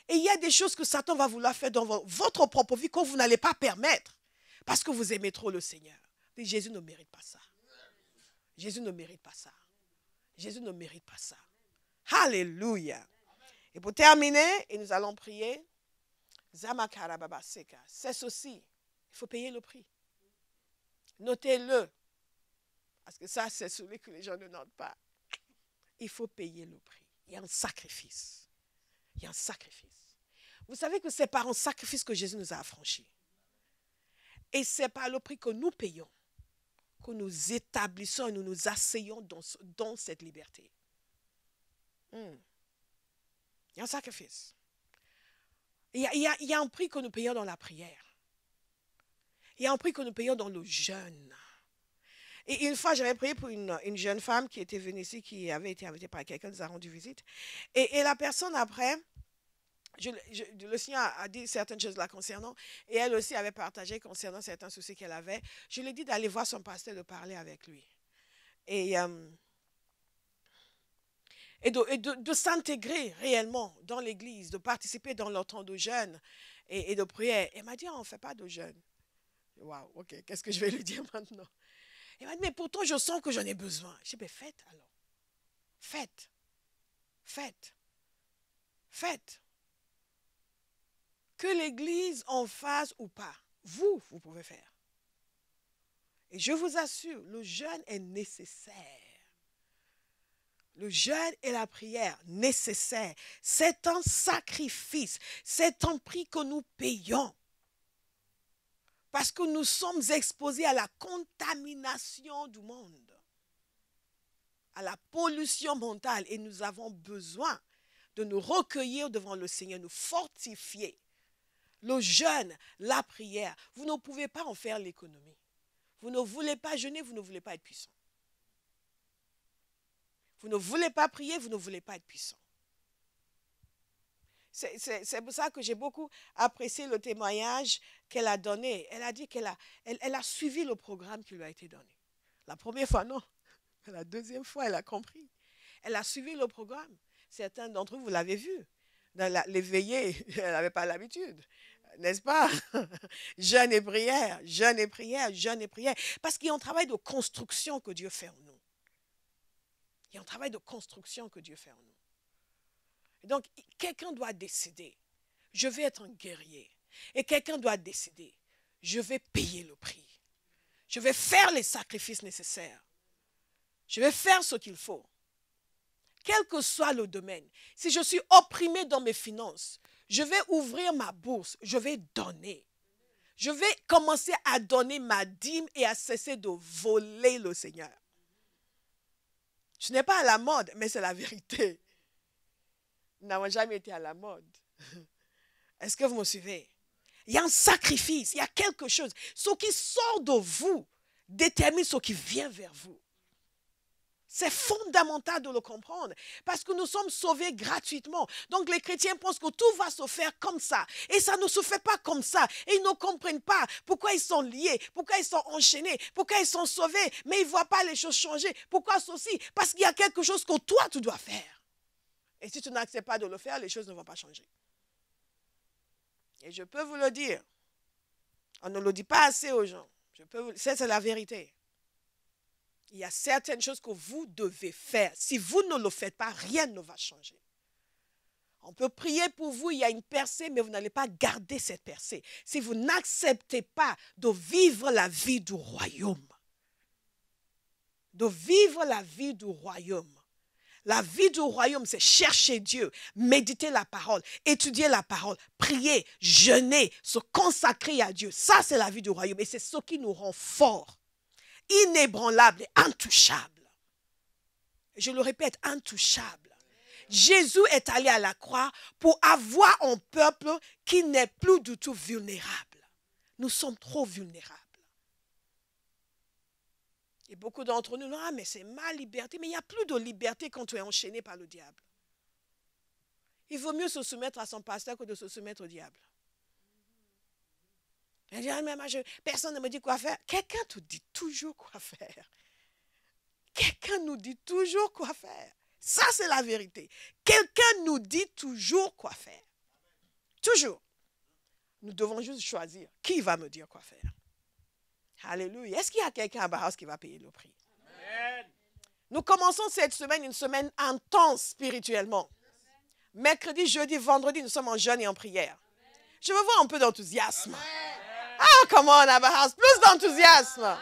Et il y a des choses que Satan va vouloir faire dans votre propre vie que vous n'allez pas permettre parce que vous aimez trop le Seigneur. Et Jésus ne mérite pas ça. Jésus ne mérite pas ça. Jésus ne mérite pas ça. Alléluia. Et pour terminer, et nous allons prier, c'est ceci. Il faut payer le prix. Notez-le. Parce que ça, c'est celui que les gens ne notent pas. Il faut payer le prix. Il y a un sacrifice. Il y a un sacrifice. Vous savez que c'est par un sacrifice que Jésus nous a affranchis. Et c'est par le prix que nous payons que nous établissons et nous nous asseyons dans cette liberté. Il y a un sacrifice. Il y a un prix que nous payons dans la prière. Il y a un prix que nous payons dans le jeûne. Et une fois, j'avais prié pour une jeune femme qui était venue ici, qui avait été invitée par quelqu'un, nous a rendu visite. Et la personne après, le Seigneur a dit certaines choses la concernant, et elle aussi avait partagé concernant certains soucis qu'elle avait. Je lui ai dit d'aller voir son pasteur, de parler avec lui. Et de s'intégrer réellement dans l'église, de participer dans leur temps de jeûne et de prière. Elle m'a dit, on ne fait pas de jeûne. Waouh, ok, qu'est-ce que je vais lui dire maintenant? Elle m'a dit, mais pourtant je sens que j'en ai besoin. Je dis, faites alors. Faites. Faites. Faites. Que l'église en fasse ou pas, vous pouvez faire. Et je vous assure, le jeûne est nécessaire. Le jeûne et la prière, nécessaire. C'est un sacrifice. C'est un prix que nous payons. Parce que nous sommes exposés à la contamination du monde, à la pollution mentale. Et nous avons besoin de nous recueillir devant le Seigneur, nous fortifier. Le jeûne, la prière, vous ne pouvez pas en faire l'économie. Vous ne voulez pas jeûner, vous ne voulez pas être puissant. Vous ne voulez pas prier, vous ne voulez pas être puissant. C'est pour ça que j'ai beaucoup apprécié le témoignage qu'elle a donné. Elle a dit qu'elle a suivi le programme qui lui a été donné. La première fois, non. La deuxième fois, elle a compris. Elle a suivi le programme. Certains d'entre vous l'avez vu. Dans les veillées, elle n'avait pas l'habitude. N'est-ce pas? Jeûne et prière, jeûne et prière, jeûne et prière. Parce qu'il y a un travail de construction que Dieu fait en nous. Il y a un travail de construction que Dieu fait en nous. Et donc, quelqu'un doit décider, je vais être un guerrier. Et quelqu'un doit décider, je vais payer le prix. Je vais faire les sacrifices nécessaires. Je vais faire ce qu'il faut. Quel que soit le domaine, si je suis opprimé dans mes finances, je vais ouvrir ma bourse, je vais donner. Je vais commencer à donner ma dîme et à cesser de voler le Seigneur. Ce n'est pas à la mode, mais c'est la vérité. Nous n'avons jamais été à la mode. Est-ce que vous me suivez? Il y a un sacrifice, il y a quelque chose. Ce qui sort de vous détermine ce qui vient vers vous. C'est fondamental de le comprendre parce que nous sommes sauvés gratuitement. Donc les chrétiens pensent que tout va se faire comme ça. Et ça ne se fait pas comme ça. Et ils ne comprennent pas pourquoi ils sont liés, pourquoi ils sont enchaînés, pourquoi ils sont sauvés. Mais ils ne voient pas les choses changer. Pourquoi ceci? Parce qu'il y a quelque chose que toi, tu dois faire. Et si tu n'acceptes pas de le faire, les choses ne vont pas changer. Et je peux vous le dire. On ne le dit pas assez aux gens. C'est la vérité. Il y a certaines choses que vous devez faire. Si vous ne le faites pas, rien ne va changer. On peut prier pour vous, il y a une percée, mais vous n'allez pas garder cette percée. Si vous n'acceptez pas de vivre la vie du royaume. De vivre la vie du royaume. La vie du royaume, c'est chercher Dieu, méditer la parole, étudier la parole, prier, jeûner, se consacrer à Dieu. Ça, c'est la vie du royaume et c'est ce qui nous rend forts. Inébranlable et intouchable. Je le répète, intouchable. Jésus est allé à la croix pour avoir un peuple qui n'est plus du tout vulnérable. Nous sommes trop vulnérables. Et beaucoup d'entre nous, ah mais c'est ma liberté. Mais il n'y a plus de liberté quand tu es enchaîné par le diable. Il vaut mieux se soumettre à son pasteur que de se soumettre au diable. Elle dit, ah, mais personne ne me dit quoi faire. Quelqu'un te dit toujours quoi faire. Quelqu'un nous dit toujours quoi faire. Ça, c'est la vérité. Quelqu'un nous dit toujours quoi faire. Toujours. Nous devons juste choisir qui va me dire quoi faire. Alléluia. Est-ce qu'il y a quelqu'un à Barras qui va payer le prix? Amen. Nous commençons cette semaine, une semaine intense spirituellement. Mercredi, jeudi, vendredi, nous sommes en jeûne et en prière. Je veux voir un peu d'enthousiasme. Ah, come on, Abraham, plus d'enthousiasme.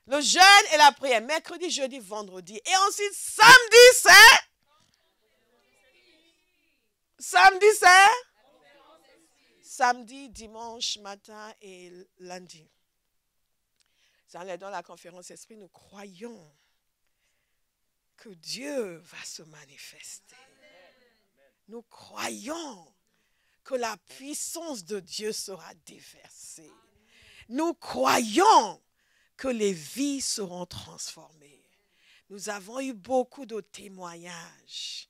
Le jeûne et la prière, mercredi, jeudi, vendredi. Et ensuite, samedi, c'est... Samedi, c'est... Samedi, dimanche, matin et lundi. Dans la conférence Esprit, nous croyons que Dieu va se manifester. Nous croyons que la puissance de Dieu sera déversée. Nous croyons que les vies seront transformées. Nous avons eu beaucoup de témoignages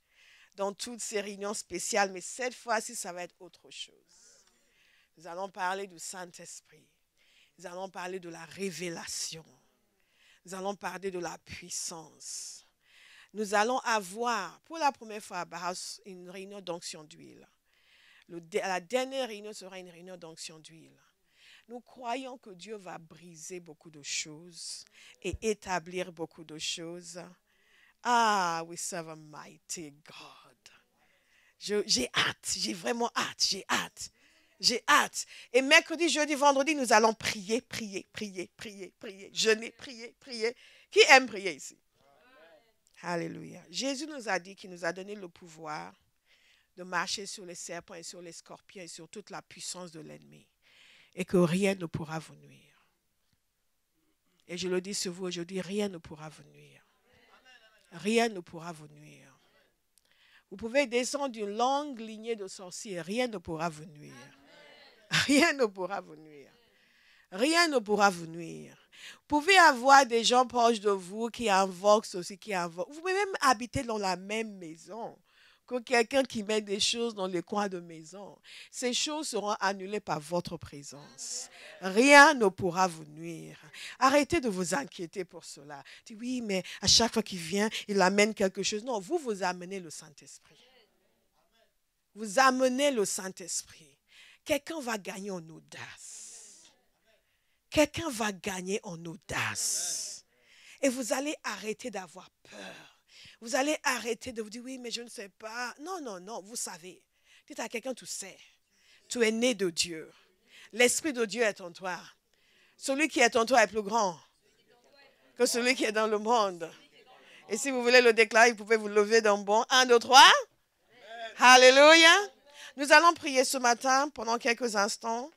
dans toutes ces réunions spéciales, mais cette fois-ci, ça va être autre chose. Nous allons parler du Saint-Esprit. Nous allons parler de la révélation. Nous allons parler de la puissance. Nous allons avoir, pour la première fois à Barras, une réunion d'onction d'huile. La dernière réunion sera une réunion d'onction d'huile. Nous croyons que Dieu va briser beaucoup de choses et établir beaucoup de choses. Ah, we serve a mighty God. J'ai hâte, j'ai vraiment hâte, j'ai hâte. J'ai hâte. Et mercredi, jeudi, vendredi, nous allons prier, jeûner, prier. Qui aime prier ici? Alléluia. Jésus nous a dit qu'il nous a donné le pouvoir de marcher sur les serpents et sur les scorpions et sur toute la puissance de l'ennemi. Et que rien ne pourra vous nuire. Et je le dis sur vous aujourd'hui, rien ne pourra vous nuire. Rien ne pourra vous nuire. Vous pouvez descendre d'une longue lignée de sorciers, rien ne pourra vous nuire. Rien ne pourra vous nuire. Rien ne pourra vous nuire. Vous pouvez avoir des gens proches de vous qui invoquent ceci, qui invoquent. Vous pouvez même habiter dans la même maison que quelqu'un qui met des choses dans les coins de maison. Ces choses seront annulées par votre présence. Rien ne pourra vous nuire. Arrêtez de vous inquiéter pour cela. Dites oui, mais à chaque fois qu'il vient, il amène quelque chose. Non, vous amenez le Saint-Esprit. Vous amenez le Saint-Esprit. Quelqu'un va gagner en audace. Quelqu'un va gagner en audace. Et vous allez arrêter d'avoir peur. Vous allez arrêter de vous dire, oui, mais je ne sais pas. Non, vous savez. Dites à quelqu'un, tu sais. Tu es né de Dieu. L'Esprit de Dieu est en toi. Celui qui est en toi est plus grand que celui qui est dans le monde. Et si vous voulez le déclarer, vous pouvez vous lever d'un bond. 1, 2, 3. Alléluia. Nous allons prier ce matin pendant quelques instants.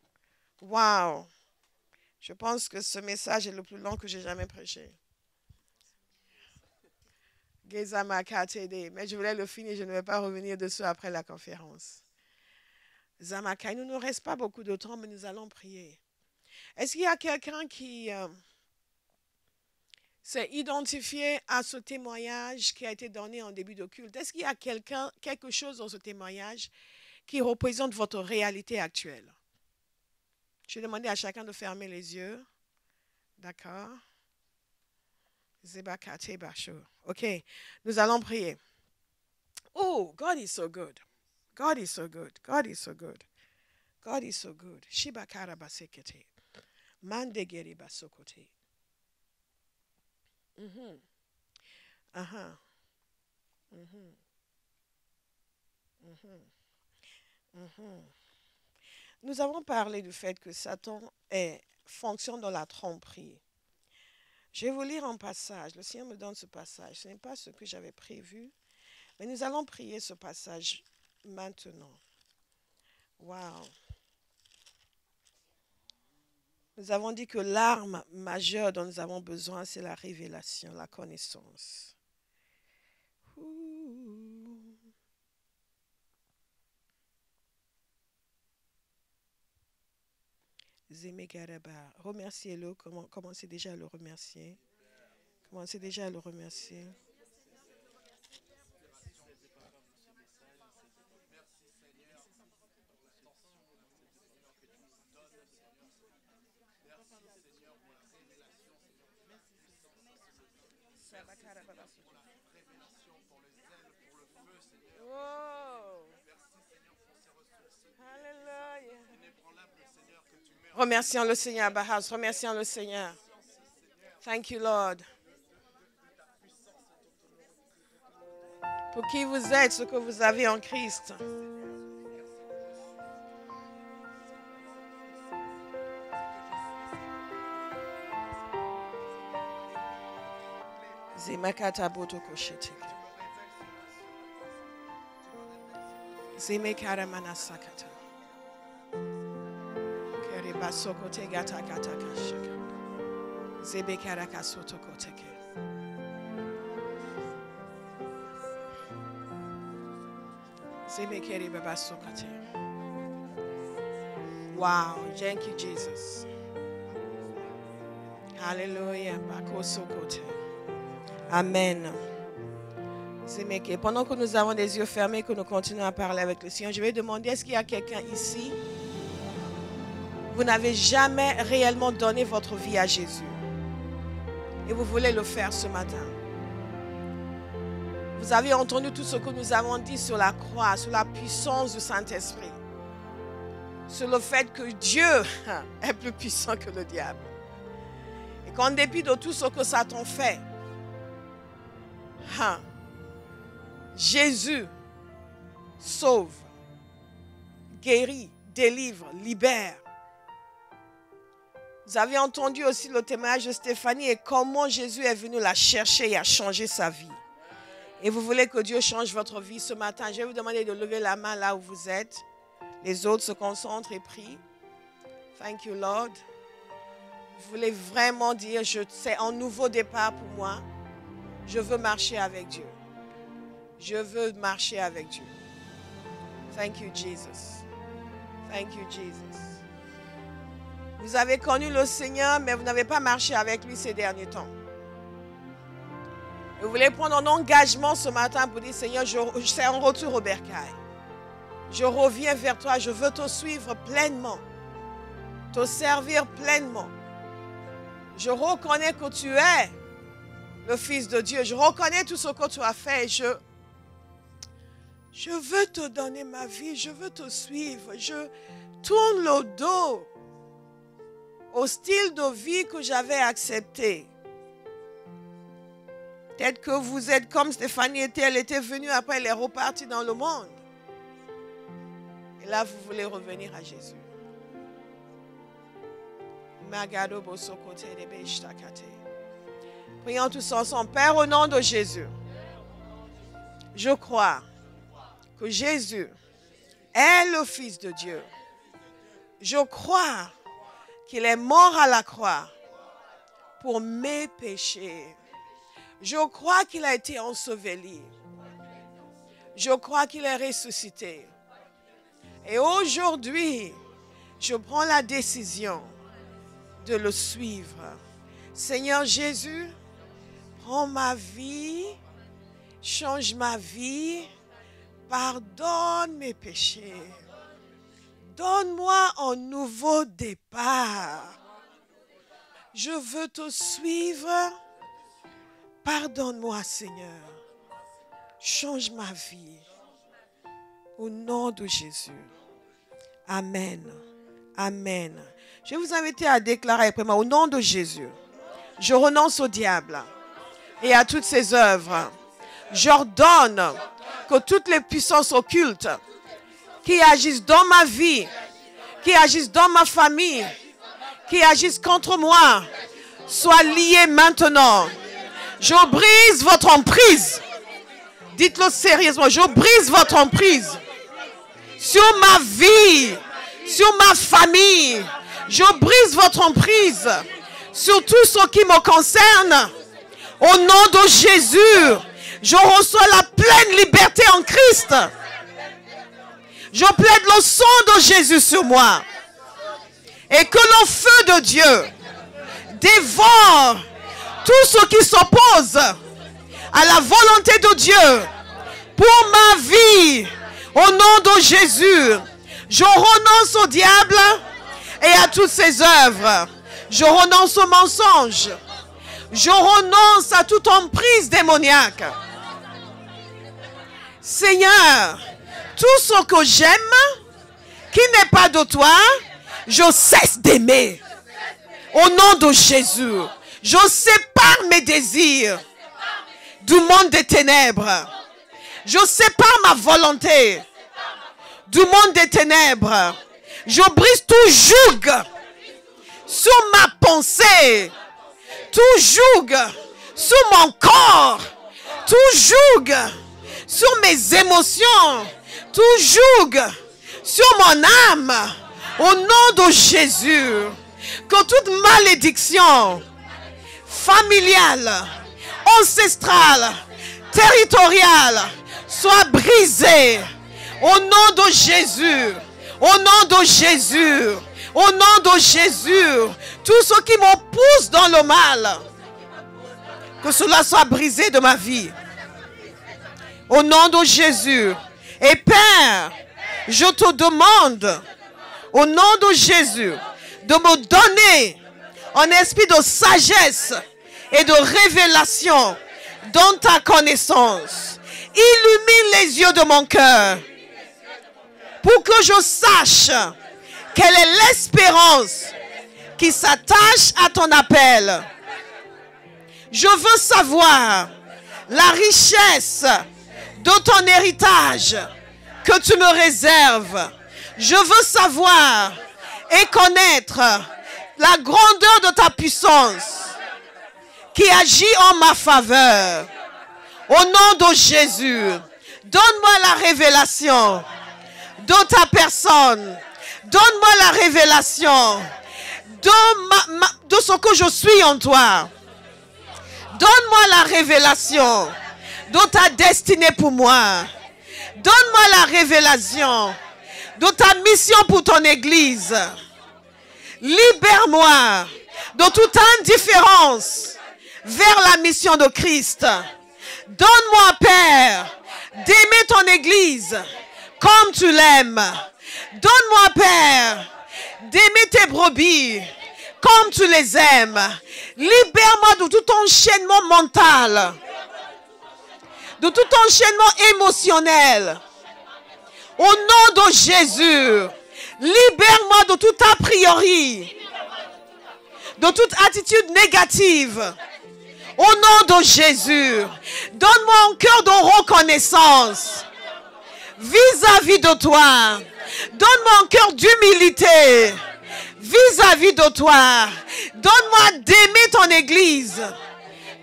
Wow. Je pense que ce message est le plus long que j'ai jamais prêché. Mais je voulais le finir, je ne vais pas revenir dessus après la conférence. Zamaka, il ne nous reste pas beaucoup de temps, mais nous allons prier. Est-ce qu'il y a quelqu'un qui s'est identifié à ce témoignage qui a été donné en début de culte? Est-ce qu'il y a quelque chose dans ce témoignage qui représente votre réalité actuelle? Je vais demander à chacun de fermer les yeux. D'accord? OK. Nous allons prier. Oh, God is so good. God is so good. God is so good. God is so good. Shibakara basekete. Mandegeri basokote. Nous avons parlé du fait que Satan fonctionne dans la tromperie. Je vais vous lire un passage. Le Seigneur me donne ce passage. Ce n'est pas ce que j'avais prévu, mais nous allons prier ce passage maintenant. Wow. Nous avons dit que l'arme majeure dont nous avons besoin, c'est la révélation, la connaissance. Remerciez-le. Commencez déjà à le remercier. Commencez déjà à le remercier. Wow. Alléluia. Remercions le Seigneur, Bahas. Remercions le Seigneur. Thank you, Lord. pour qui vous êtes, ce que vous avez en Christ. Zemakata botoko sheteke. Zemekara manasakata. Kerebasoko tegata kata kashaka. Zebekara kasotoko teke. Zemekere babasokate. Wow, thank you, Jesus. Hallelujah. Bakosokote. Amen. Pendant que nous avons les yeux fermés, que nous continuons à parler avec le Seigneur, je vais demander, est-ce qu'il y a quelqu'un ici? Vous n'avez jamais réellement donné votre vie à Jésus. Et vous voulez le faire ce matin. Vous avez entendu tout ce que nous avons dit sur la croix, sur la puissance du Saint-Esprit. Sur le fait que Dieu est plus puissant que le diable. Et qu'en dépit de tout ce que Satan fait, Jésus sauve, guérit, délivre, libère. Vous avez entendu aussi le témoignage de Stéphanie et comment Jésus est venu la chercher et a changé sa vie. Et vous voulez que Dieu change votre vie ce matin. Je vais vous demander de lever la main là où vous êtes. Les autres se concentrent et prient. Thank you, Lord. Vous voulez vraiment dire, c'est un nouveau départ pour moi. Je veux marcher avec Dieu. Je veux marcher avec Dieu. Thank you, Jesus. Thank you, Jesus. Vous avez connu le Seigneur, mais vous n'avez pas marché avec lui ces derniers temps. Et vous voulez prendre un engagement ce matin pour dire, Seigneur, c'est un retour au bercail. Je reviens vers toi, je veux te suivre pleinement. Te servir pleinement. Je reconnais que tu es le Fils de Dieu. Je reconnais tout ce que tu as fait. Je veux te donner ma vie. Je veux te suivre. Je tourne le dos au style de vie que j'avais accepté. Peut-être que vous êtes comme Stéphanie était. Elle était venue, après elle est repartie dans le monde. Et là, vous voulez revenir à Jésus. Prions tous ensemble. Père, au nom de Jésus, je crois que Jésus est le Fils de Dieu. Je crois qu'il est mort à la croix pour mes péchés. Je crois qu'il a été enseveli. Je crois qu'il est ressuscité. Et aujourd'hui, je prends la décision de le suivre. Seigneur Jésus, prends ma vie, change ma vie, pardonne mes péchés. Donne-moi un nouveau départ. Je veux te suivre. Pardonne-moi, Seigneur. Change ma vie. Au nom de Jésus. Amen. Amen. Je vais vous inviter à déclarer après moi, au nom de Jésus, je renonce au diable et à toutes ses œuvres. J'ordonne que toutes les puissances occultes qui agissent dans ma vie, qui agissent dans ma famille, qui agissent contre moi, soient liées maintenant. Je brise votre emprise. Dites-le sérieusement, je brise votre emprise sur ma vie, sur ma famille. Je brise votre emprise sur tout ce qui me concerne. Au nom de Jésus, je reçois la pleine liberté en Christ. Je plaide le sang de Jésus sur moi. Et que le feu de Dieu dévore tout ce qui s'oppose à la volonté de Dieu pour ma vie. Au nom de Jésus, je renonce au diable et à toutes ses œuvres. Je renonce au mensonge. Je renonce à toute emprise démoniaque. Seigneur, tout ce que j'aime, qui n'est pas de toi, je cesse d'aimer. Au nom de Jésus, je sépare mes désirs du monde des ténèbres. Je sépare ma volonté du monde des ténèbres. Je brise tout joug sur ma pensée, tout joug sur mon corps, tout joug sur mes émotions, tout joug sur mon âme. Au nom de Jésus, que toute malédiction familiale, ancestrale, territoriale soit brisée. Au nom de Jésus, au nom de Jésus, au nom de Jésus, tout ce qui me pousse dans le mal, que cela soit brisé de ma vie. Au nom de Jésus. Et Père, je te demande, au nom de Jésus, de me donner un esprit de sagesse et de révélation dans ta connaissance. Illumine les yeux de mon cœur pour que je sache quelle est l'espérance qui s'attache à ton appel. Je veux savoir la richesse de ton héritage que tu me réserves. Je veux savoir et connaître la grandeur de ta puissance qui agit en ma faveur. Au nom de Jésus, donne-moi la révélation de ta personne. Donne-moi la révélation de ce que je suis en toi. Donne-moi la révélation de ta destinée pour moi. Donne-moi la révélation de ta mission pour ton Église. Libère-moi de toute indifférence vers la mission de Christ. Donne-moi, Père, d'aimer ton Église comme tu l'aimes. Donne-moi, Père, d'aimer tes brebis comme tu les aimes. Libère-moi de tout enchaînement mental, de tout enchaînement émotionnel. Au nom de Jésus, libère-moi de tout a priori, de toute attitude négative. Au nom de Jésus, donne-moi un cœur de reconnaissance vis-à-vis de toi. Donne-moi un cœur d'humilité vis-à-vis de toi. Donne-moi d'aimer ton Église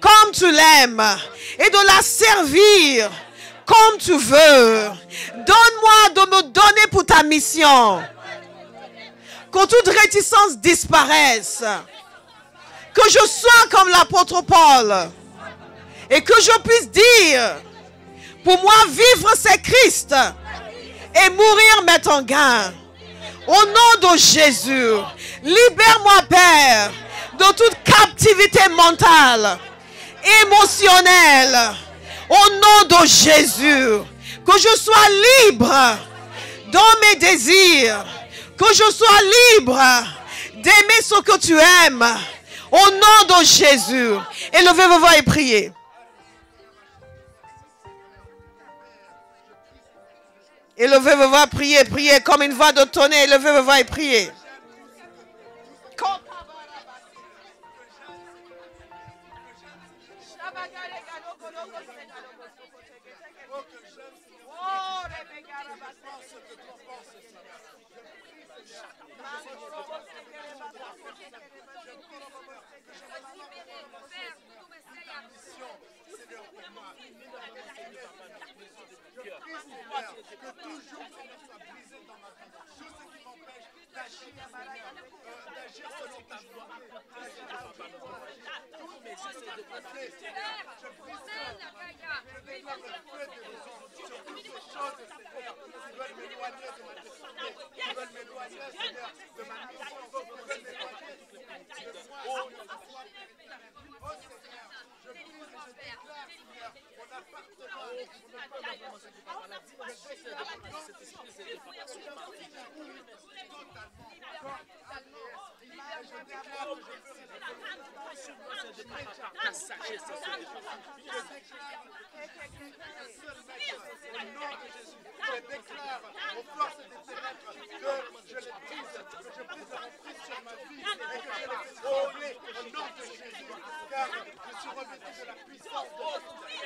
comme tu l'aimes et de la servir comme tu veux. Donne-moi de me donner pour ta mission. Que toute réticence disparaisse. Que je sois comme l'apôtre Paul. Et que je puisse dire, pour moi vivre c'est Christ. Et mourir m'est un gain. Au nom de Jésus, libère-moi, Père, de toute captivité mentale, émotionnelle. Au nom de Jésus, que je sois libre dans mes désirs. Que je sois libre d'aimer ce que tu aimes. Au nom de Jésus. Élevez vos voix et priez. Élevez vos voix, priez, priez comme une voix de tonnerre. Élevez vos voix et priez.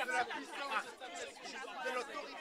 De la puissance, de l'autorité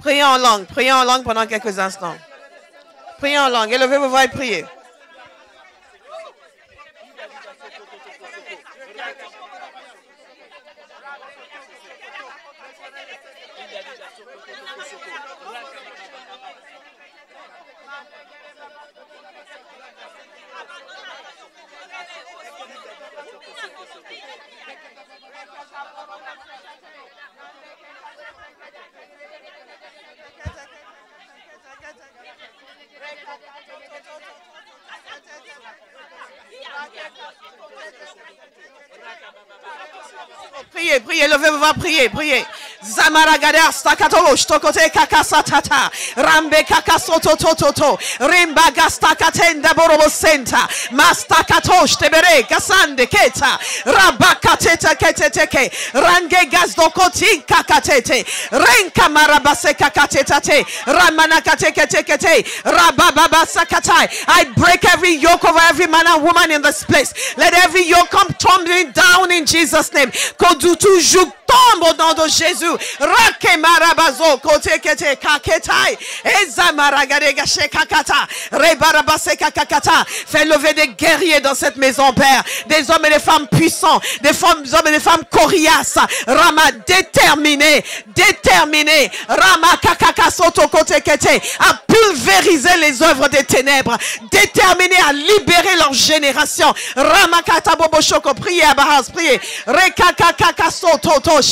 Priez en langue pendant quelques instants. Priez en langue, élevez vos voix et priez. Priez, levez vos voix, priez. Zamaragada stakato shtokote kakasatata rambe kakasoto toto rimba gastakatenda borobo senta mastakato shtebere kasande keta rabakateta keteteke range gazdokoti kakatete renka marabase kakatetate ramanakatekete rabababa sakatai. I break every yoke over every man and woman in this place. Let every yoke come tumbling down in Jesus' name. Kodu toujours tombe au nom de Jésus. Rake marabazo kote kete kaketai ezamaragadega shekakata rebarabase kakakata. Fais lever des guerriers dans cette maison, Père, des hommes et des femmes puissants, des hommes et des femmes coriaces, Rama déterminés, Rama kakaka soto kote kete, à pulvériser les œuvres des ténèbres, déterminés à libérer leur génération. Rama kata bobo shoko, priez à Bahas, priez. Rekakaka soto toshe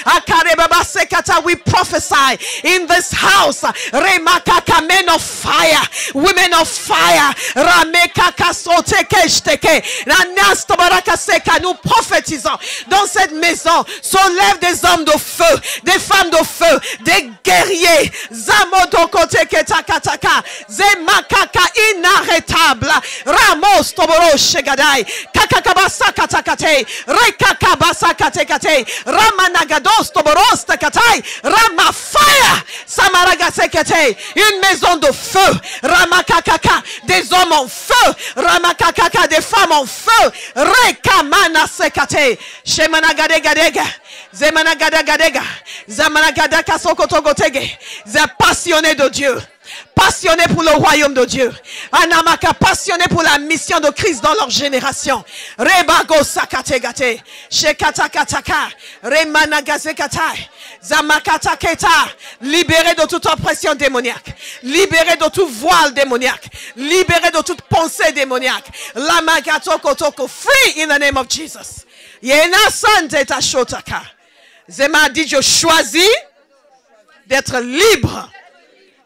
akarebaba sekata. We prophesy in this house, remakaka, men of fire, women of fire, ramekaka sote keshteke nanasto baraka seka. Nous prophétisons dans cette maison. S'enlève des hommes de feu, des femmes de feu, des guerriers. Zamodo kote ketakataka zemakaka inarrêtable. Ramos toboro shegadai kakakabasa katakate rekakabasa katekate ramanagados toboros takatai rama fire samaraga-sekete. Une maison de feu, ramakakaka, des hommes en feu, ramakakaka, des femmes en feu, rekamana sekate shemanagadega zemanagadega zamanagada kasokotogotege. Passionné de Dieu, passionné pour le royaume de Dieu. Anamaka, passionné pour la mission de Christ dans leur génération. Rebago sakategate, shekatakataka, remanagazekatai, zamakataketa. Libéré de toute oppression démoniaque, libéré de tout voile démoniaque, libéré de toute pensée démoniaque. Lamakatokotoko, free in the name of Jesus. Yena sante tashotaka. Zema dit, je choisis d'être libre.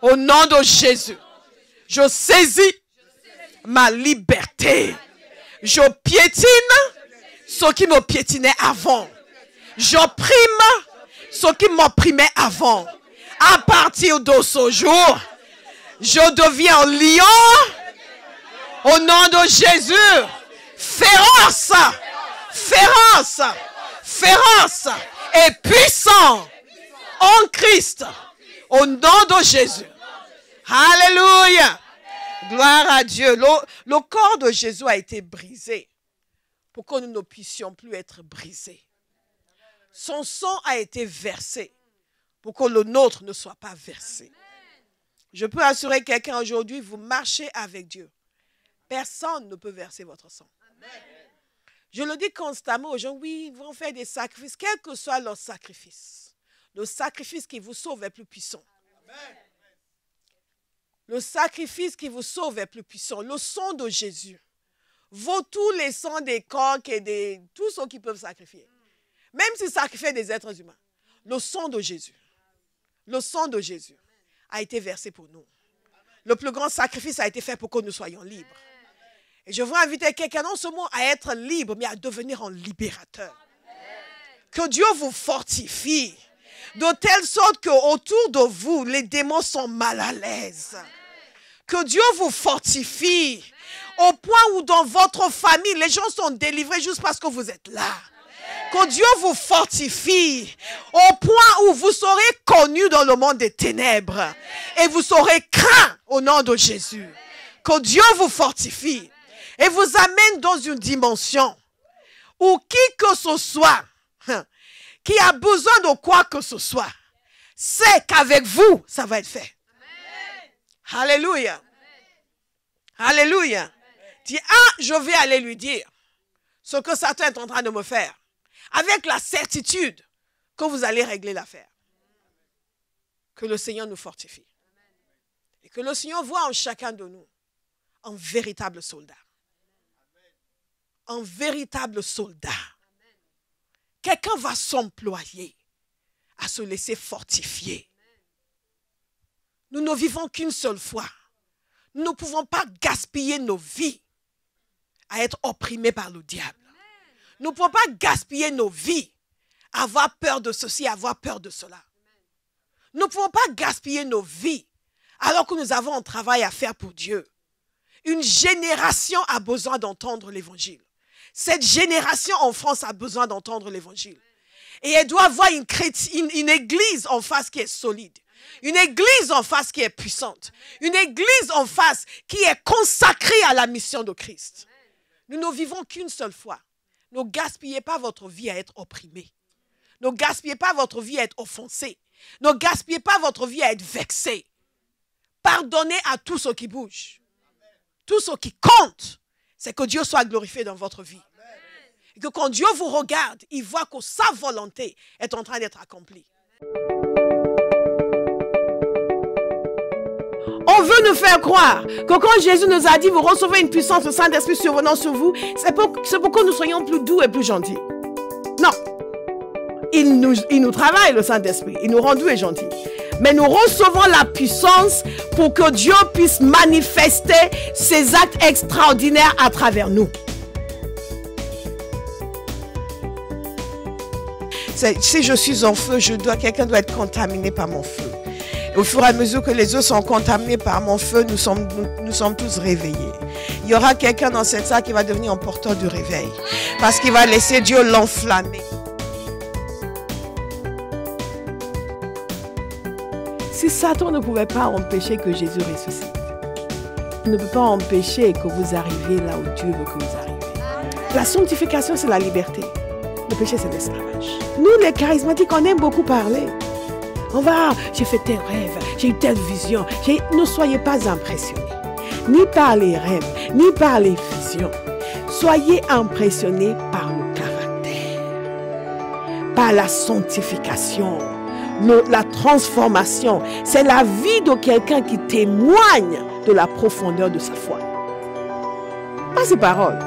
Au nom de Jésus, je saisis ma liberté. Je piétine ceux qui me piétinaient avant. J'opprime ceux qui m'opprimaient avant. À partir de ce jour, je deviens lion. Au nom de Jésus, féroce, féroce, féroce et puissant en Christ. Au nom de Jésus. Alléluia. Gloire à Dieu. Le corps de Jésus a été brisé pour que nous ne puissions plus être brisés. Son sang a été versé pour que le nôtre ne soit pas versé. Je peux assurer quelqu'un aujourd'hui, vous marchez avec Dieu. Personne ne peut verser votre sang. Je le dis constamment aux gens, oui, ils vont faire des sacrifices, quel que soit leur sacrifice. Le sacrifice qui vous sauve est plus puissant. Le sacrifice qui vous sauve est plus puissant. Le sang de Jésus vaut tous les sangs des coqs et de tous ceux qui peuvent sacrifier. Même s'ils sacrifient des êtres humains. Le sang de Jésus a été versé pour nous. Le plus grand sacrifice a été fait pour que nous soyons libres. Et je veux inviter quelqu'un non seulement à être libre, mais à devenir un libérateur. Que Dieu vous fortifie. De telle sorte qu'autour de vous, les démons sont mal à l'aise. Que Dieu vous fortifie. Au point où dans votre famille, les gens sont délivrés juste parce que vous êtes là. Que Dieu vous fortifie au point où vous serez connus dans le monde des ténèbres et vous serez craints au nom de Jésus. Que Dieu vous fortifie et vous amène dans une dimension où qui que ce soit qui a besoin de quoi que ce soit sait qu'avec vous, ça va être fait. Alléluia. Alléluia. Dis, je vais aller lui dire ce que Satan est en train de me faire. Avec la certitude que vous allez régler l'affaire. Que le Seigneur nous fortifie. Et que le Seigneur voit en chacun de nous un véritable soldat. Un véritable soldat. Quelqu'un va s'employer à se laisser fortifier. Nous ne vivons qu'une seule fois. Nous ne pouvons pas gaspiller nos vies à être opprimés par le diable. Nous ne pouvons pas gaspiller nos vies à avoir peur de ceci, à avoir peur de cela. Nous ne pouvons pas gaspiller nos vies alors que nous avons un travail à faire pour Dieu. Une génération a besoin d'entendre l'évangile. Cette génération en France a besoin d'entendre l'évangile. Et elle doit avoir une église en face qui est solide. Une église en face qui est puissante. Une église en face qui est consacrée à la mission de Christ. Nous ne vivons qu'une seule fois. Ne gaspillez pas votre vie à être opprimé. Ne gaspillez pas votre vie à être offensé. Ne gaspillez pas votre vie à être vexé. Pardonnez à tout ce qui bouge. Tout ce qui compte, c'est que Dieu soit glorifié dans votre vie. Et que quand Dieu vous regarde, il voit que sa volonté est en train d'être accomplie. On veut nous faire croire que quand Jésus nous a dit, vous recevez une puissance, le Saint-Esprit survenant sur vous, c'est pour que nous soyons plus doux et plus gentils. Non. Il nous travaille, le Saint-Esprit. Il nous rend doux et gentils. Mais nous recevons la puissance pour que Dieu puisse manifester ses actes extraordinaires à travers nous. Si je suis en feu, quelqu'un doit être contaminé par mon feu. Au fur et à mesure que les autres sont contaminés par mon feu, nous sommes tous réveillés. Il y aura quelqu'un dans cette salle qui va devenir un porteur du réveil. Parce qu'il va laisser Dieu l'enflammer. Si Satan ne pouvait pas empêcher que Jésus ressuscite, il ne peut pas empêcher que vous arriviez là où Dieu veut que vous arriviez. La sanctification, c'est la liberté. Le péché, c'est l'esclavage. Nous, les charismatiques, on aime beaucoup parler. On va, j'ai fait tel rêve, j'ai eu telle vision. Ne soyez pas impressionnés. Ni par les rêves, ni par les visions. Soyez impressionnés par le caractère. Par la sanctification. La transformation. C'est la vie de quelqu'un qui témoigne de la profondeur de sa foi. Pas ses paroles.